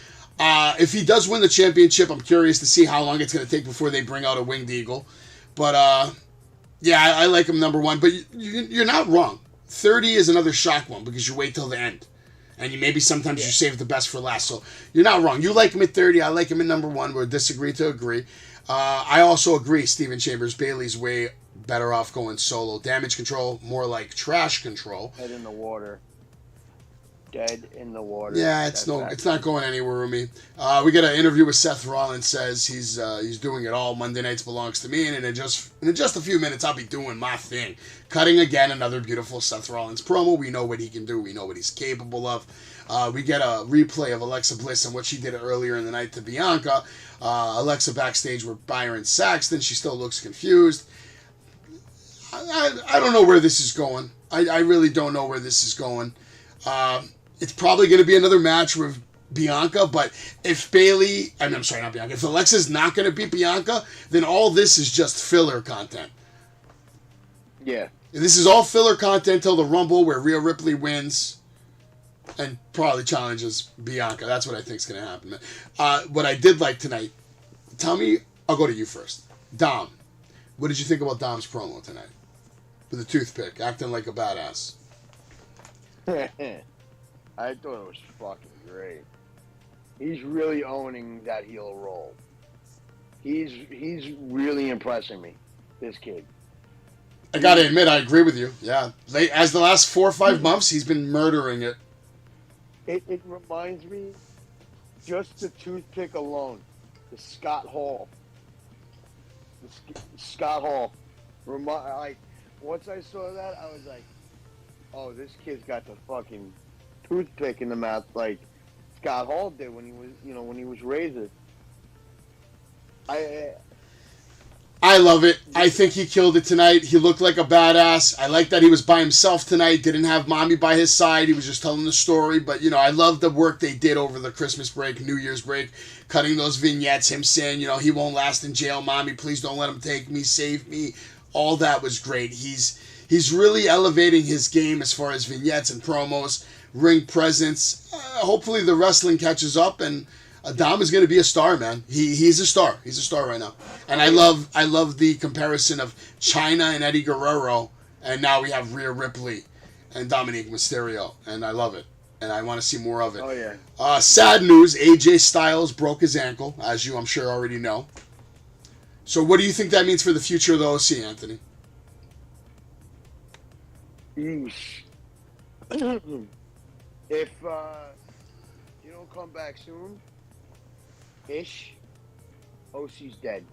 If he does win the championship, I'm curious to see how long it's going to take before they bring out a winged eagle. But, yeah, I like him number one. But you're not wrong. 30 is another shock one because you wait till the end. And maybe sometimes you save the best for last. So you're not wrong. You like him at 30. I like him at number one. We'll disagree to agree. I also agree, Steven Chambers. Bayley's way better off going solo. Damage control, more like trash control. Head in the water. Dead in the water. Yeah, it's not going anywhere with me. We got an interview with Seth Rollins. Says he's doing it all. Monday nights belongs to me, and in just a few minutes, I'll be doing my thing. Cutting again another beautiful Seth Rollins promo. We know what he can do. We know what he's capable of. We get a replay of Alexa Bliss and what she did earlier in the night to Bianca. Alexa backstage with Byron Saxton. She still looks confused. I don't know where this is going. I really don't know where this is going. It's probably going to be another match with Bianca, but if if Alexa's not going to beat Bianca, then all this is just filler content. Yeah. This is all filler content till the Rumble where Rhea Ripley wins and probably challenges Bianca. That's what I think is going to happen. What I did like tonight, tell me, I'll go to you first. Dom, what did you think about Dom's promo tonight? With a toothpick, acting like a badass. I thought it was fucking great. He's really owning that heel role. He's really impressing me, this kid. I gotta admit, I agree with you. Yeah. As the last 4 or 5 months, he's been murdering it. It reminds me, just the toothpick alone, the Scott Hall. Scott Hall. Once I saw that, I was like, oh, this kid's got the fucking toothpick in the mouth like Scott Hall did when he was Razor. I love it. I think he killed it tonight. He looked like a badass. I like that he was by himself tonight. Didn't have mommy by his side. He was just telling the story. But, I love the work they did over the Christmas break, New Year's break, cutting those vignettes, him saying, he won't last in jail. Mommy, please don't let him take me. Save me. All that was great. He's really elevating his game as far as vignettes and promos, ring presence. Hopefully the wrestling catches up and Dom is going to be a star, man. He's a star. He's a star right now. And I love the comparison of Chyna and Eddie Guerrero, and now we have Rhea Ripley and Dominic Mysterio, and I love it. And I want to see more of it. Oh, yeah. Sad news, AJ Styles broke his ankle, as you I'm sure already know. So what do you think that means for the future of the OC, Anthony? If you don't come back soon, OC's dead.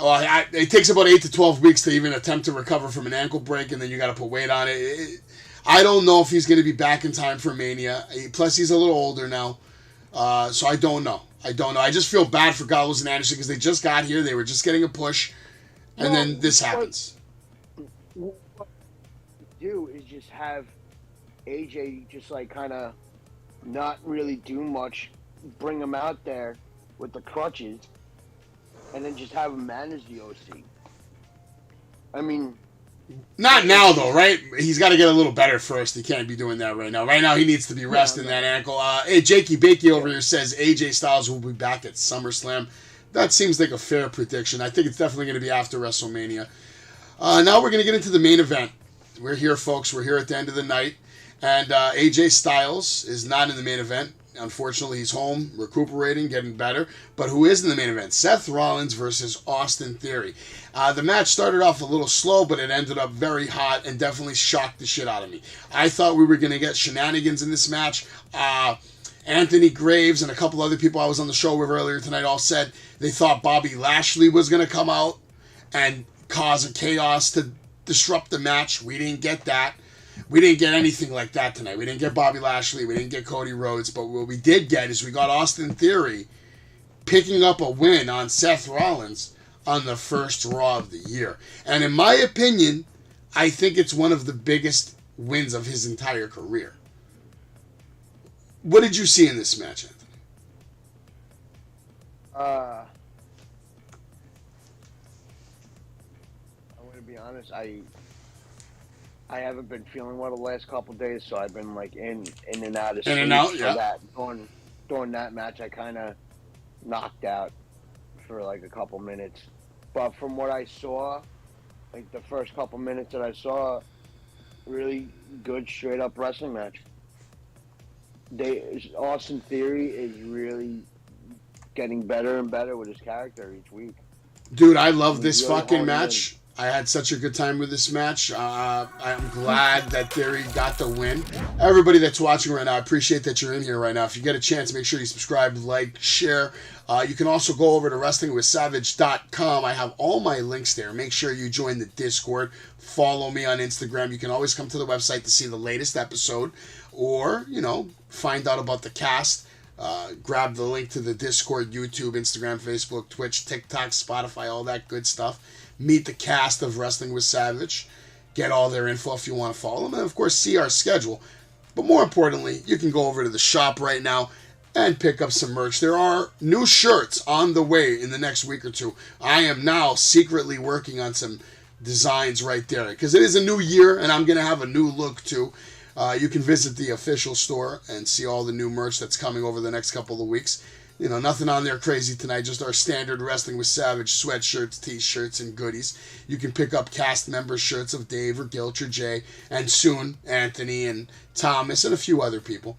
Well, it takes about 8 to 12 weeks to even attempt to recover from an ankle break, and then you got to put weight on it. I don't know if he's going to be back in time for Mania. Plus, he's a little older now, so I don't know. I just feel bad for Gallows and Anderson because they just got here. They were just getting a push, and then this happens. What you do is just have AJ just like kind of not really do much, bring him out there with the crutches, and then just have him manage the OC. I mean, not now though, right? He's got to get a little better first. He can't be doing that right now. Right now, he needs to be resting that ankle. Hey, Jakey Bakey over here says AJ Styles will be back at SummerSlam. That seems like a fair prediction. I think it's definitely going to be after WrestleMania. Now we're going to get into the main event. We're here, folks. We're here at the end of the night. And AJ Styles is not in the main event. Unfortunately, he's home, recuperating, getting better. But who is in the main event? Seth Rollins versus Austin Theory. The match started off a little slow, but it ended up very hot and definitely shocked the shit out of me. I thought we were going to get shenanigans in this match. Anthony Graves and a couple other people I was on the show with earlier tonight all said they thought Bobby Lashley was going to come out and cause a chaos to disrupt the match. We didn't get that. We didn't get anything like that tonight. We didn't get Bobby Lashley. We didn't get Cody Rhodes. But what we did get is we got Austin Theory picking up a win on Seth Rollins on the first Raw of the year. And in my opinion, I think it's one of the biggest wins of his entire career. What did you see in this match, Anthony? I'm going to be honest. I haven't been feeling well the last couple of days, so I've been like in and out of sleep. In and out, for yeah. that. During that match, I kind of knocked out for like a couple minutes. But from what I saw, like the first couple minutes that I saw, really good straight up wrestling match. Austin Theory is really getting better and better with his character each week. Dude, I love this really fucking match. I had such a good time with this match. I'm glad that Theory got the win. Everybody that's watching right now, I appreciate that you're in here right now. If you get a chance, make sure you subscribe, like, share. You can also go over to wrestlingwithsavage.com. I have all my links there. Make sure you join the Discord. Follow me on Instagram. You can always come to the website to see the latest episode or, find out about the cast. Grab the link to the Discord, YouTube, Instagram, Facebook, Twitch, TikTok, Spotify, all that good stuff. Meet the cast of Wrestling with Savage. Get all their info if you want to follow them. And, of course, see our schedule. But more importantly, you can go over to the shop right now and pick up some merch. There are new shirts on the way in the next week or two. I am now secretly working on some designs right there because it is a new year and I'm going to have a new look too. You can visit the official store and see all the new merch that's coming over the next couple of weeks. Nothing on there crazy tonight, just our standard Wrestling with Savage sweatshirts, t-shirts, and goodies. You can pick up cast member shirts of Dave or Gilch or Jay, and soon Anthony and Thomas and a few other people.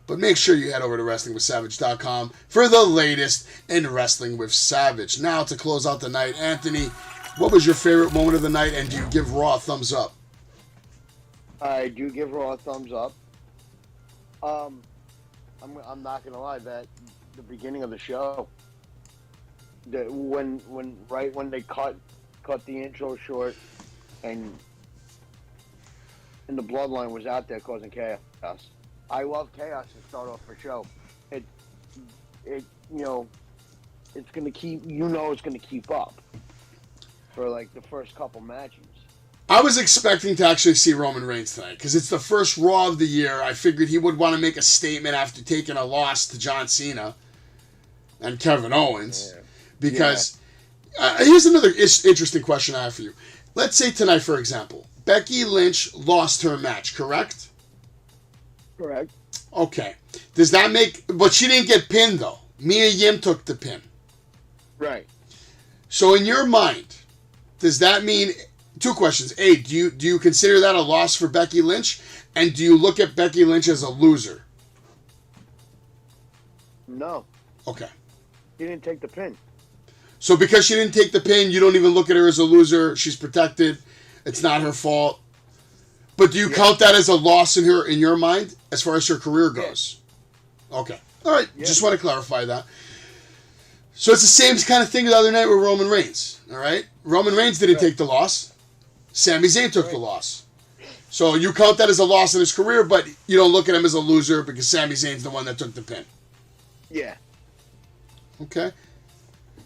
But make sure you head over to wrestlingwithsavage.com for the latest in Wrestling with Savage. Now to close out the night, Anthony, what was your favorite moment of the night, and do you give Raw a thumbs up? I do give Raw a thumbs up. I'm not gonna lie, that the beginning of the show, when they cut the intro short, and the Bloodline was out there causing chaos. I love chaos to start off a show. It's gonna keep up for like the first couple matches. I was expecting to actually see Roman Reigns tonight because it's the first Raw of the year. I figured he would want to make a statement after taking a loss to John Cena and Kevin Owens. Yeah. Because here's another interesting question I have for you. Let's say tonight, for example, Becky Lynch lost her match, correct? Correct. Okay. Does that make... But she didn't get pinned, though. Mia Yim took the pin. Right. So in your mind, does that mean... Two questions. A, do you consider that a loss for Becky Lynch? And do you look at Becky Lynch as a loser? No. Okay. She didn't take the pin. So because she didn't take the pin, you don't even look at her as a loser. She's protected. It's not her fault. But do you count that as a loss in your mind as far as her career goes? Yeah. Okay. All right. Yeah. Just want to clarify that. So it's the same kind of thing the other night with Roman Reigns. All right? Roman Reigns didn't take the loss. Sami Zayn took the loss. So you count that as a loss in his career, but you don't look at him as a loser because Sami Zayn's the one that took the pin. Yeah. Okay.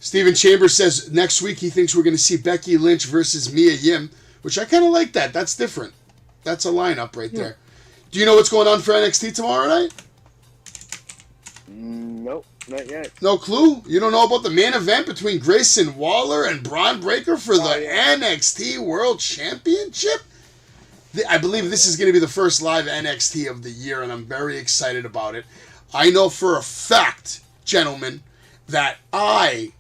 Steven Chambers says next week he thinks we're going to see Becky Lynch versus Mia Yim, which I kind of like that. That's different. That's a lineup right there. Do you know what's going on for NXT tomorrow night? Nope, not yet. No clue? You don't know about the main event between Grayson Waller and Braun Breaker for the NXT World Championship? I believe this is going to be the first live NXT of the year, and I'm very excited about it. I know for a fact, gentlemen, that I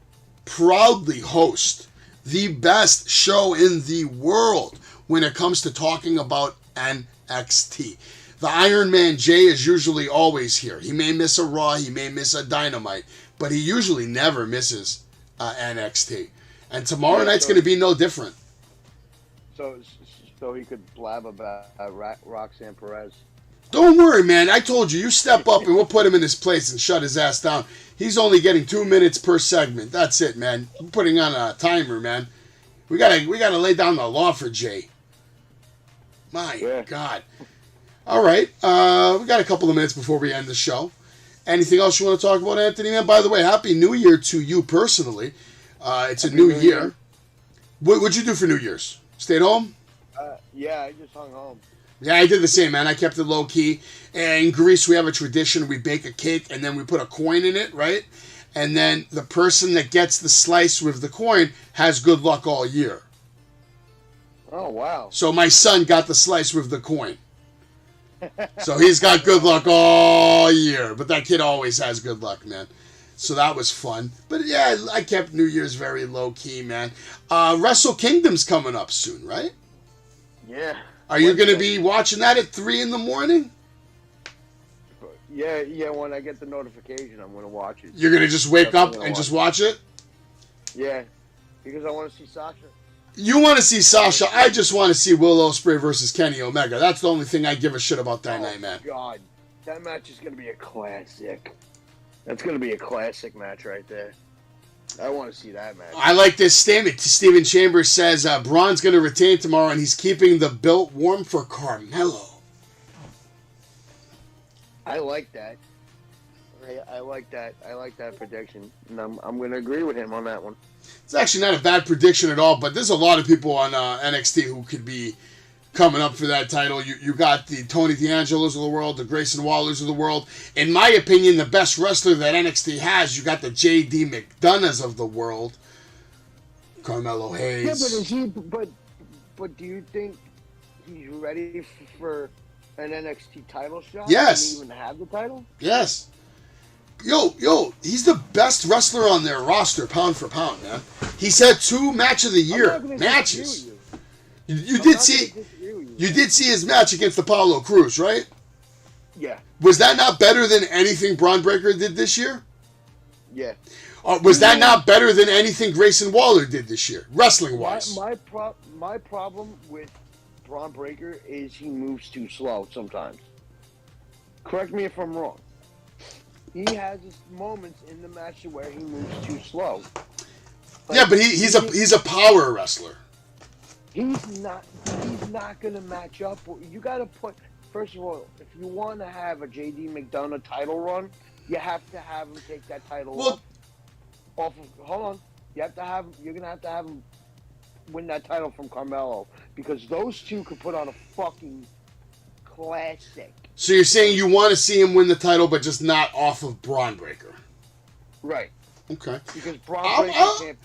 proudly host the best show in the world when it comes to talking about NXT. The Iron Man Jay is usually always here. He may miss a Raw, he may miss a Dynamite, but he usually never misses NXT. And tomorrow night's going to be no different. So he could blab about Roxanne Perez. Don't worry, man. I told you, you step up and we'll put him in his place and shut his ass down. He's only getting 2 minutes per segment. That's it, man. We're putting on a timer, man. We gotta lay down the law for Jay. My God. All right. We got a couple of minutes before we end the show. Anything else you want to talk about, Anthony, man? By the way, Happy New Year to you personally. It's a new year. What'd you do for New Year's? Stayed home? Yeah, I just hung home. Yeah, I did the same, man. I kept it low-key. And in Greece, we have a tradition. We bake a cake, and then we put a coin in it, right? And then the person that gets the slice with the coin has good luck all year. Oh, wow. So my son got the slice with the coin. So he's got good luck all year. But that kid always has good luck, man. So that was fun. But yeah, I kept New Year's very low-key, man. Wrestle Kingdom's coming up soon, right? Yeah. Are you going to be watching that at 3 in the morning? Yeah, when I get the notification, I'm going to watch it. You're going to just wake up and just watch it? Yeah, because I want to see Sasha. You want to see Sasha. I just want to see Will Ospreay versus Kenny Omega. That's the only thing I give a shit about that night, man. Oh, God. That match is going to be a classic. That's going to be a classic match right there. I want to see that match. I like this statement. Steven Chambers says Braun's going to retain tomorrow, and he's keeping the belt warm for Carmelo. I like that. I like that. I like that prediction, and I'm going to agree with him on that one. It's actually not a bad prediction at all, but there's a lot of people on NXT who could be coming up for that title. You got the Tony D'Angelos of the world, the Grayson Wallers of the world. In my opinion, the best wrestler that NXT has, you got the J.D. McDonoughs of the world, Carmelo Hayes. Yeah, but do you think he's ready for an NXT title shot? Yes. Does he even have the title? Yes. Yo, he's the best wrestler on their roster, pound for pound, man. He's had 2 match of the year matches. You did see his match against Apollo Crews, right? Yeah. Was that not better than anything Braun Breaker did this year? Yeah. Was that not better than anything Grayson Waller did this year, wrestling-wise? My problem with Braun Breaker is he moves too slow sometimes. Correct me if I'm wrong. He has his moments in the match where he moves too slow. Yeah, but he's a power wrestler. He's not going to match up. You got to put, first of all, if you want to have a J.D. McDonough title run, you have to have him take that title off of, hold on. You're going to have to have him win that title from Carmelo, because those two could put on a fucking classic. So you're saying you want to see him win the title, but just not off of Braun Breaker? Right. Okay. Because Braun Breaker can't...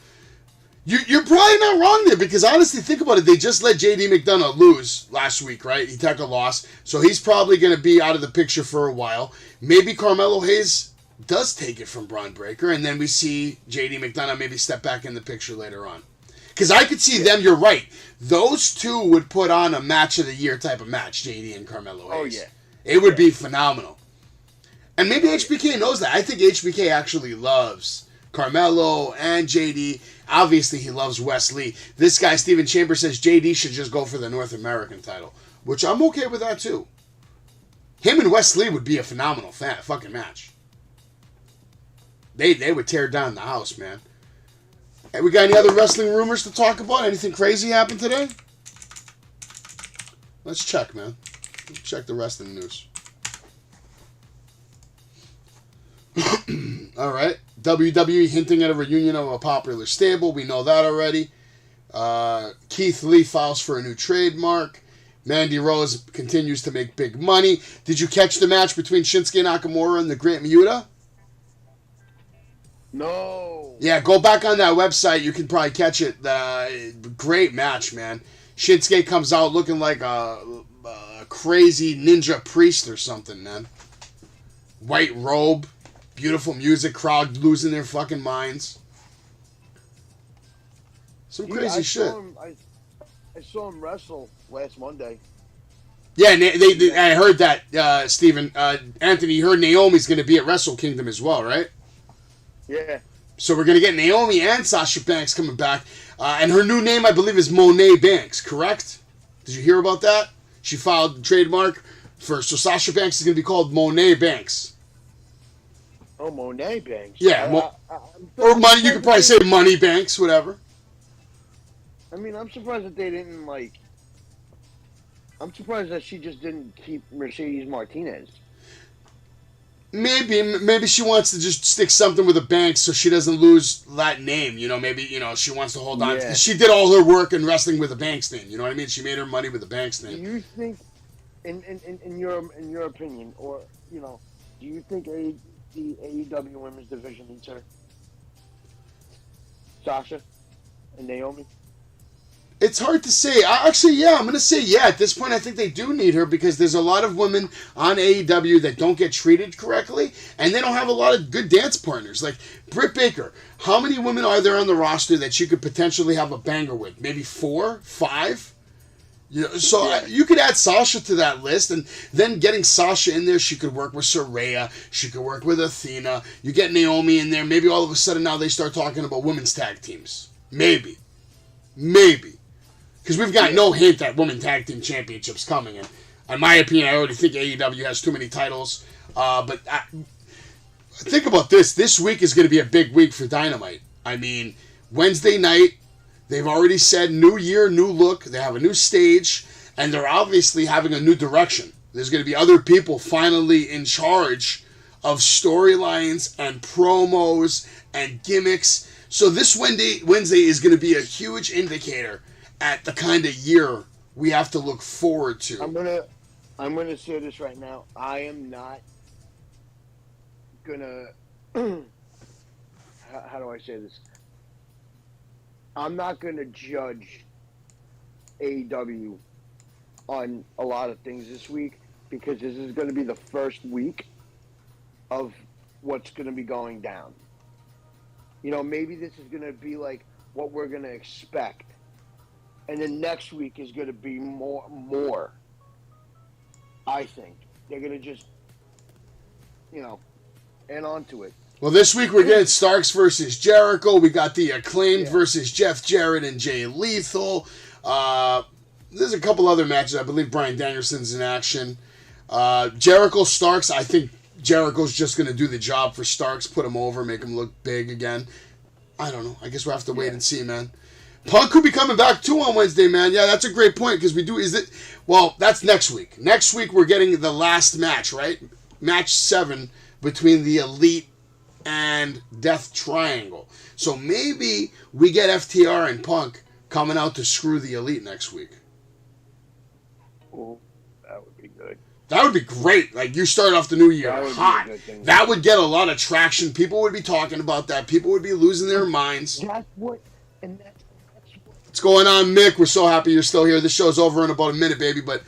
You're probably not wrong there, because honestly, think about it. They just let J.D. McDonough lose last week, right? He took a loss, so he's probably going to be out of the picture for a while. Maybe Carmelo Hayes does take it from Braun Breaker, and then we see J.D. McDonough maybe step back in the picture later on. Because I could see them, you're right. Those two would put on a match of the year type of match, J.D. and Carmelo Hayes. Oh, yeah. It would be phenomenal. And maybe HBK knows that. I think HBK actually loves Carmelo and JD. Obviously, he loves Wesley. This guy, Steven Chambers, says JD should just go for the North American title, which I'm okay with that, too. Him and Wesley would be a phenomenal fucking match. they would tear down the house, man. Hey, we got any other wrestling rumors to talk about? Anything crazy happened today? Let's check, man. Let's check the wrestling news. All right. WWE hinting at a reunion of a popular stable. We know that already. Keith Lee files for a new trademark. Mandy Rose continues to make big money. Did you catch the match between Shinsuke Nakamura and the Great Muta? No. Yeah, go back on that website. You can probably catch it. Great match, man. Shinsuke comes out looking like a crazy ninja priest or something, man. White robe, beautiful music, crowd losing their fucking minds. Some crazy shit. I saw him wrestle last Monday. Yeah, I heard that, Steven. Anthony, you heard Naomi's going to be at Wrestle Kingdom as well, right? Yeah. So we're going to get Naomi and Sasha Banks coming back. And her new name, I believe, is Monet Banks, correct? Did you hear about that? She filed trademark for... So Sasha Banks is going to be called Monet Banks. Oh, Monet Banks. Yeah. Or money. You could probably say Money Banks, whatever. I mean, I'm surprised that they didn't, like... I'm surprised that she just didn't keep Mercedes Martinez. Maybe she wants to just stick something with a bank so she doesn't lose that name. You know, maybe, she wants to hold on. Yeah. She did all her work in wrestling with a Banks name. You know what I mean? She made her money with a Banks name. Do you think, in your opinion, or, do you think the AEW Women's Division needs her? Sasha and Naomi? It's hard to say. Actually, yeah, I'm going to say yeah. At this point, I think they do need her because there's a lot of women on AEW that don't get treated correctly, and they don't have a lot of good dance partners. Like Britt Baker, how many women are there on the roster that you could potentially have a banger with? Maybe 4, 5? You could add Sasha to that list, and then getting Sasha in there, she could work with Saraya, she could work with Athena. You get Naomi in there, maybe all of a sudden now they start talking about women's tag teams. Maybe. Because we've got no hint at women tag team championships coming. And in my opinion, I already think AEW has too many titles. But think about this. This week is going to be a big week for Dynamite. I mean, Wednesday night, they've already said new year, new look. They have a new stage. And they're obviously having a new direction. There's going to be other people finally in charge of storylines and promos and gimmicks. So this Wednesday is going to be a huge indicator at the kind of year we have to look forward to. I'm gonna say this right now. I am not gonna how do I say this? I'm not gonna judge AEW on a lot of things this week because this is gonna be the first week of what's gonna be going down. Maybe this is gonna be like what we're gonna expect. And then next week is going to be more. I think they're going to just, add on to it. Well, this week we're getting Starks versus Jericho. We got the Acclaimed versus Jeff Jarrett and Jay Lethal. There's a couple other matches. I believe Bryan Danielson's in action. Jericho Starks. I think Jericho's just going to do the job for Starks, put him over, make him look big again. I don't know. I guess we'll have to wait and see, man. Punk could be coming back too on Wednesday, man. Yeah, that's a great point because that's next week. Next week we're getting the last match, right? Match 7 between the Elite and Death Triangle. So maybe we get FTR and Punk coming out to screw the Elite next week. Oh, that would be good. That would be great. Like, you start off the new year hot. That would get a lot of traction. People would be talking about that. People would be losing their minds. That's what... What's going on, Mick? We're so happy you're still here. This show's over in about a minute, baby, but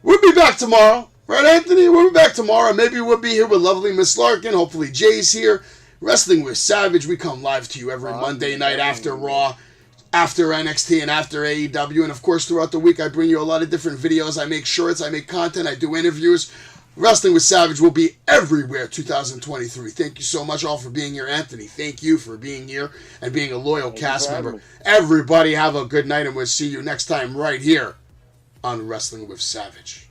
we'll be back tomorrow. Right, Anthony? We'll be back tomorrow. Maybe we'll be here with lovely Miss Larkin. Hopefully Jay's here. Wrestling with Savage. We come live to you every Monday night after Raw, after NXT, and after AEW. And, of course, throughout the week, I bring you a lot of different videos. I make shorts. I make content. I do interviews. Wrestling with Savage will be everywhere 2023. Thank you so much all for being here. Anthony, thank you for being here and being a loyal cast member. Everybody have a good night, and we'll see you next time right here on Wrestling with Savage.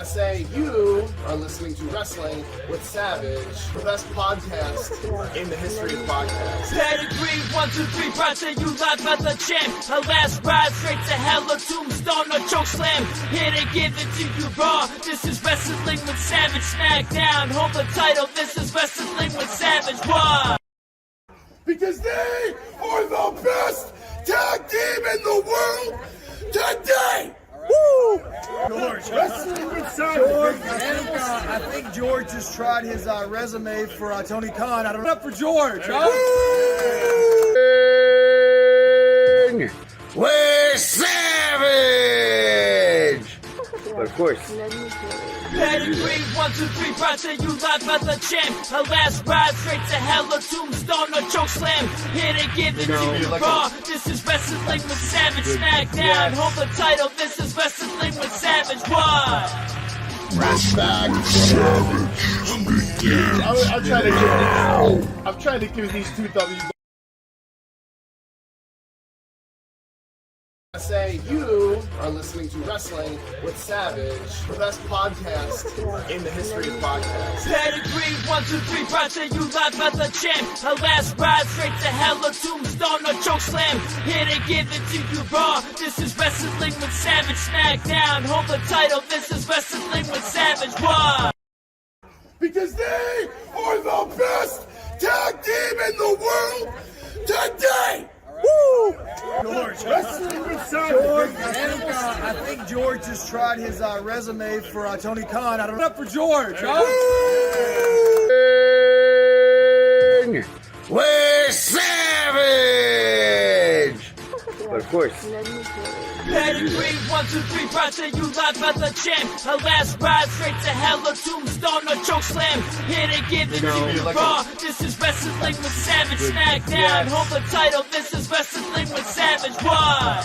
I say you are listening to Wrestling with Savage, the best podcast in the history of podcasts. Pedigree, 1, 2, 3, brought to you live by the champ. A last ride straight to hell, a tombstone, a choke slam. Here to give it to you raw. This is Wrestling with Savage. Smackdown, hold the title. This is Wrestling with Savage. Why? Because they are the best tag team in the world today! Woo! George. I think George just tried his resume for Tony Khan. I don't know for George. Huh? We're savage! But of course, Pedigree, 1, 2, 3, brought to you live by the champ. A last ride straight to hell, a tombstone, a choke slam. Here to give it to you raw. This is Wrestling with Savage. Smackdown, hold the title. This is Wrestling with Savage. Why? I'm trying to give these two W's. I say you are listening to Wrestling with Savage, the best podcast in the history of podcasts. Pedigree, 1, 2, 3, brought to you live by the champ. A last ride straight to hell, a tombstone, a choke slam. Here to give it to you raw. This is Wrestling with Savage. Smackdown, hold the title. This is Wrestling with Savage. Why? Because they are the best tag team in the world today! Woo! George. I think George just tried his resume for Tony Khan. I don't know for George. Huh? We're savage! but of course, Pedigree, 1, 2, 3, brought to you live by the champ. A last ride straight to hell, a tombstone, a choke slam. Here to give it to you raw. This is Wrestling with Savage. Smackdown, hold the title. This is Wrestling with Savage. Why?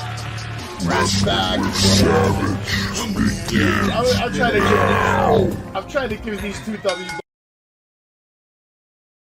I'm trying to give these two W's.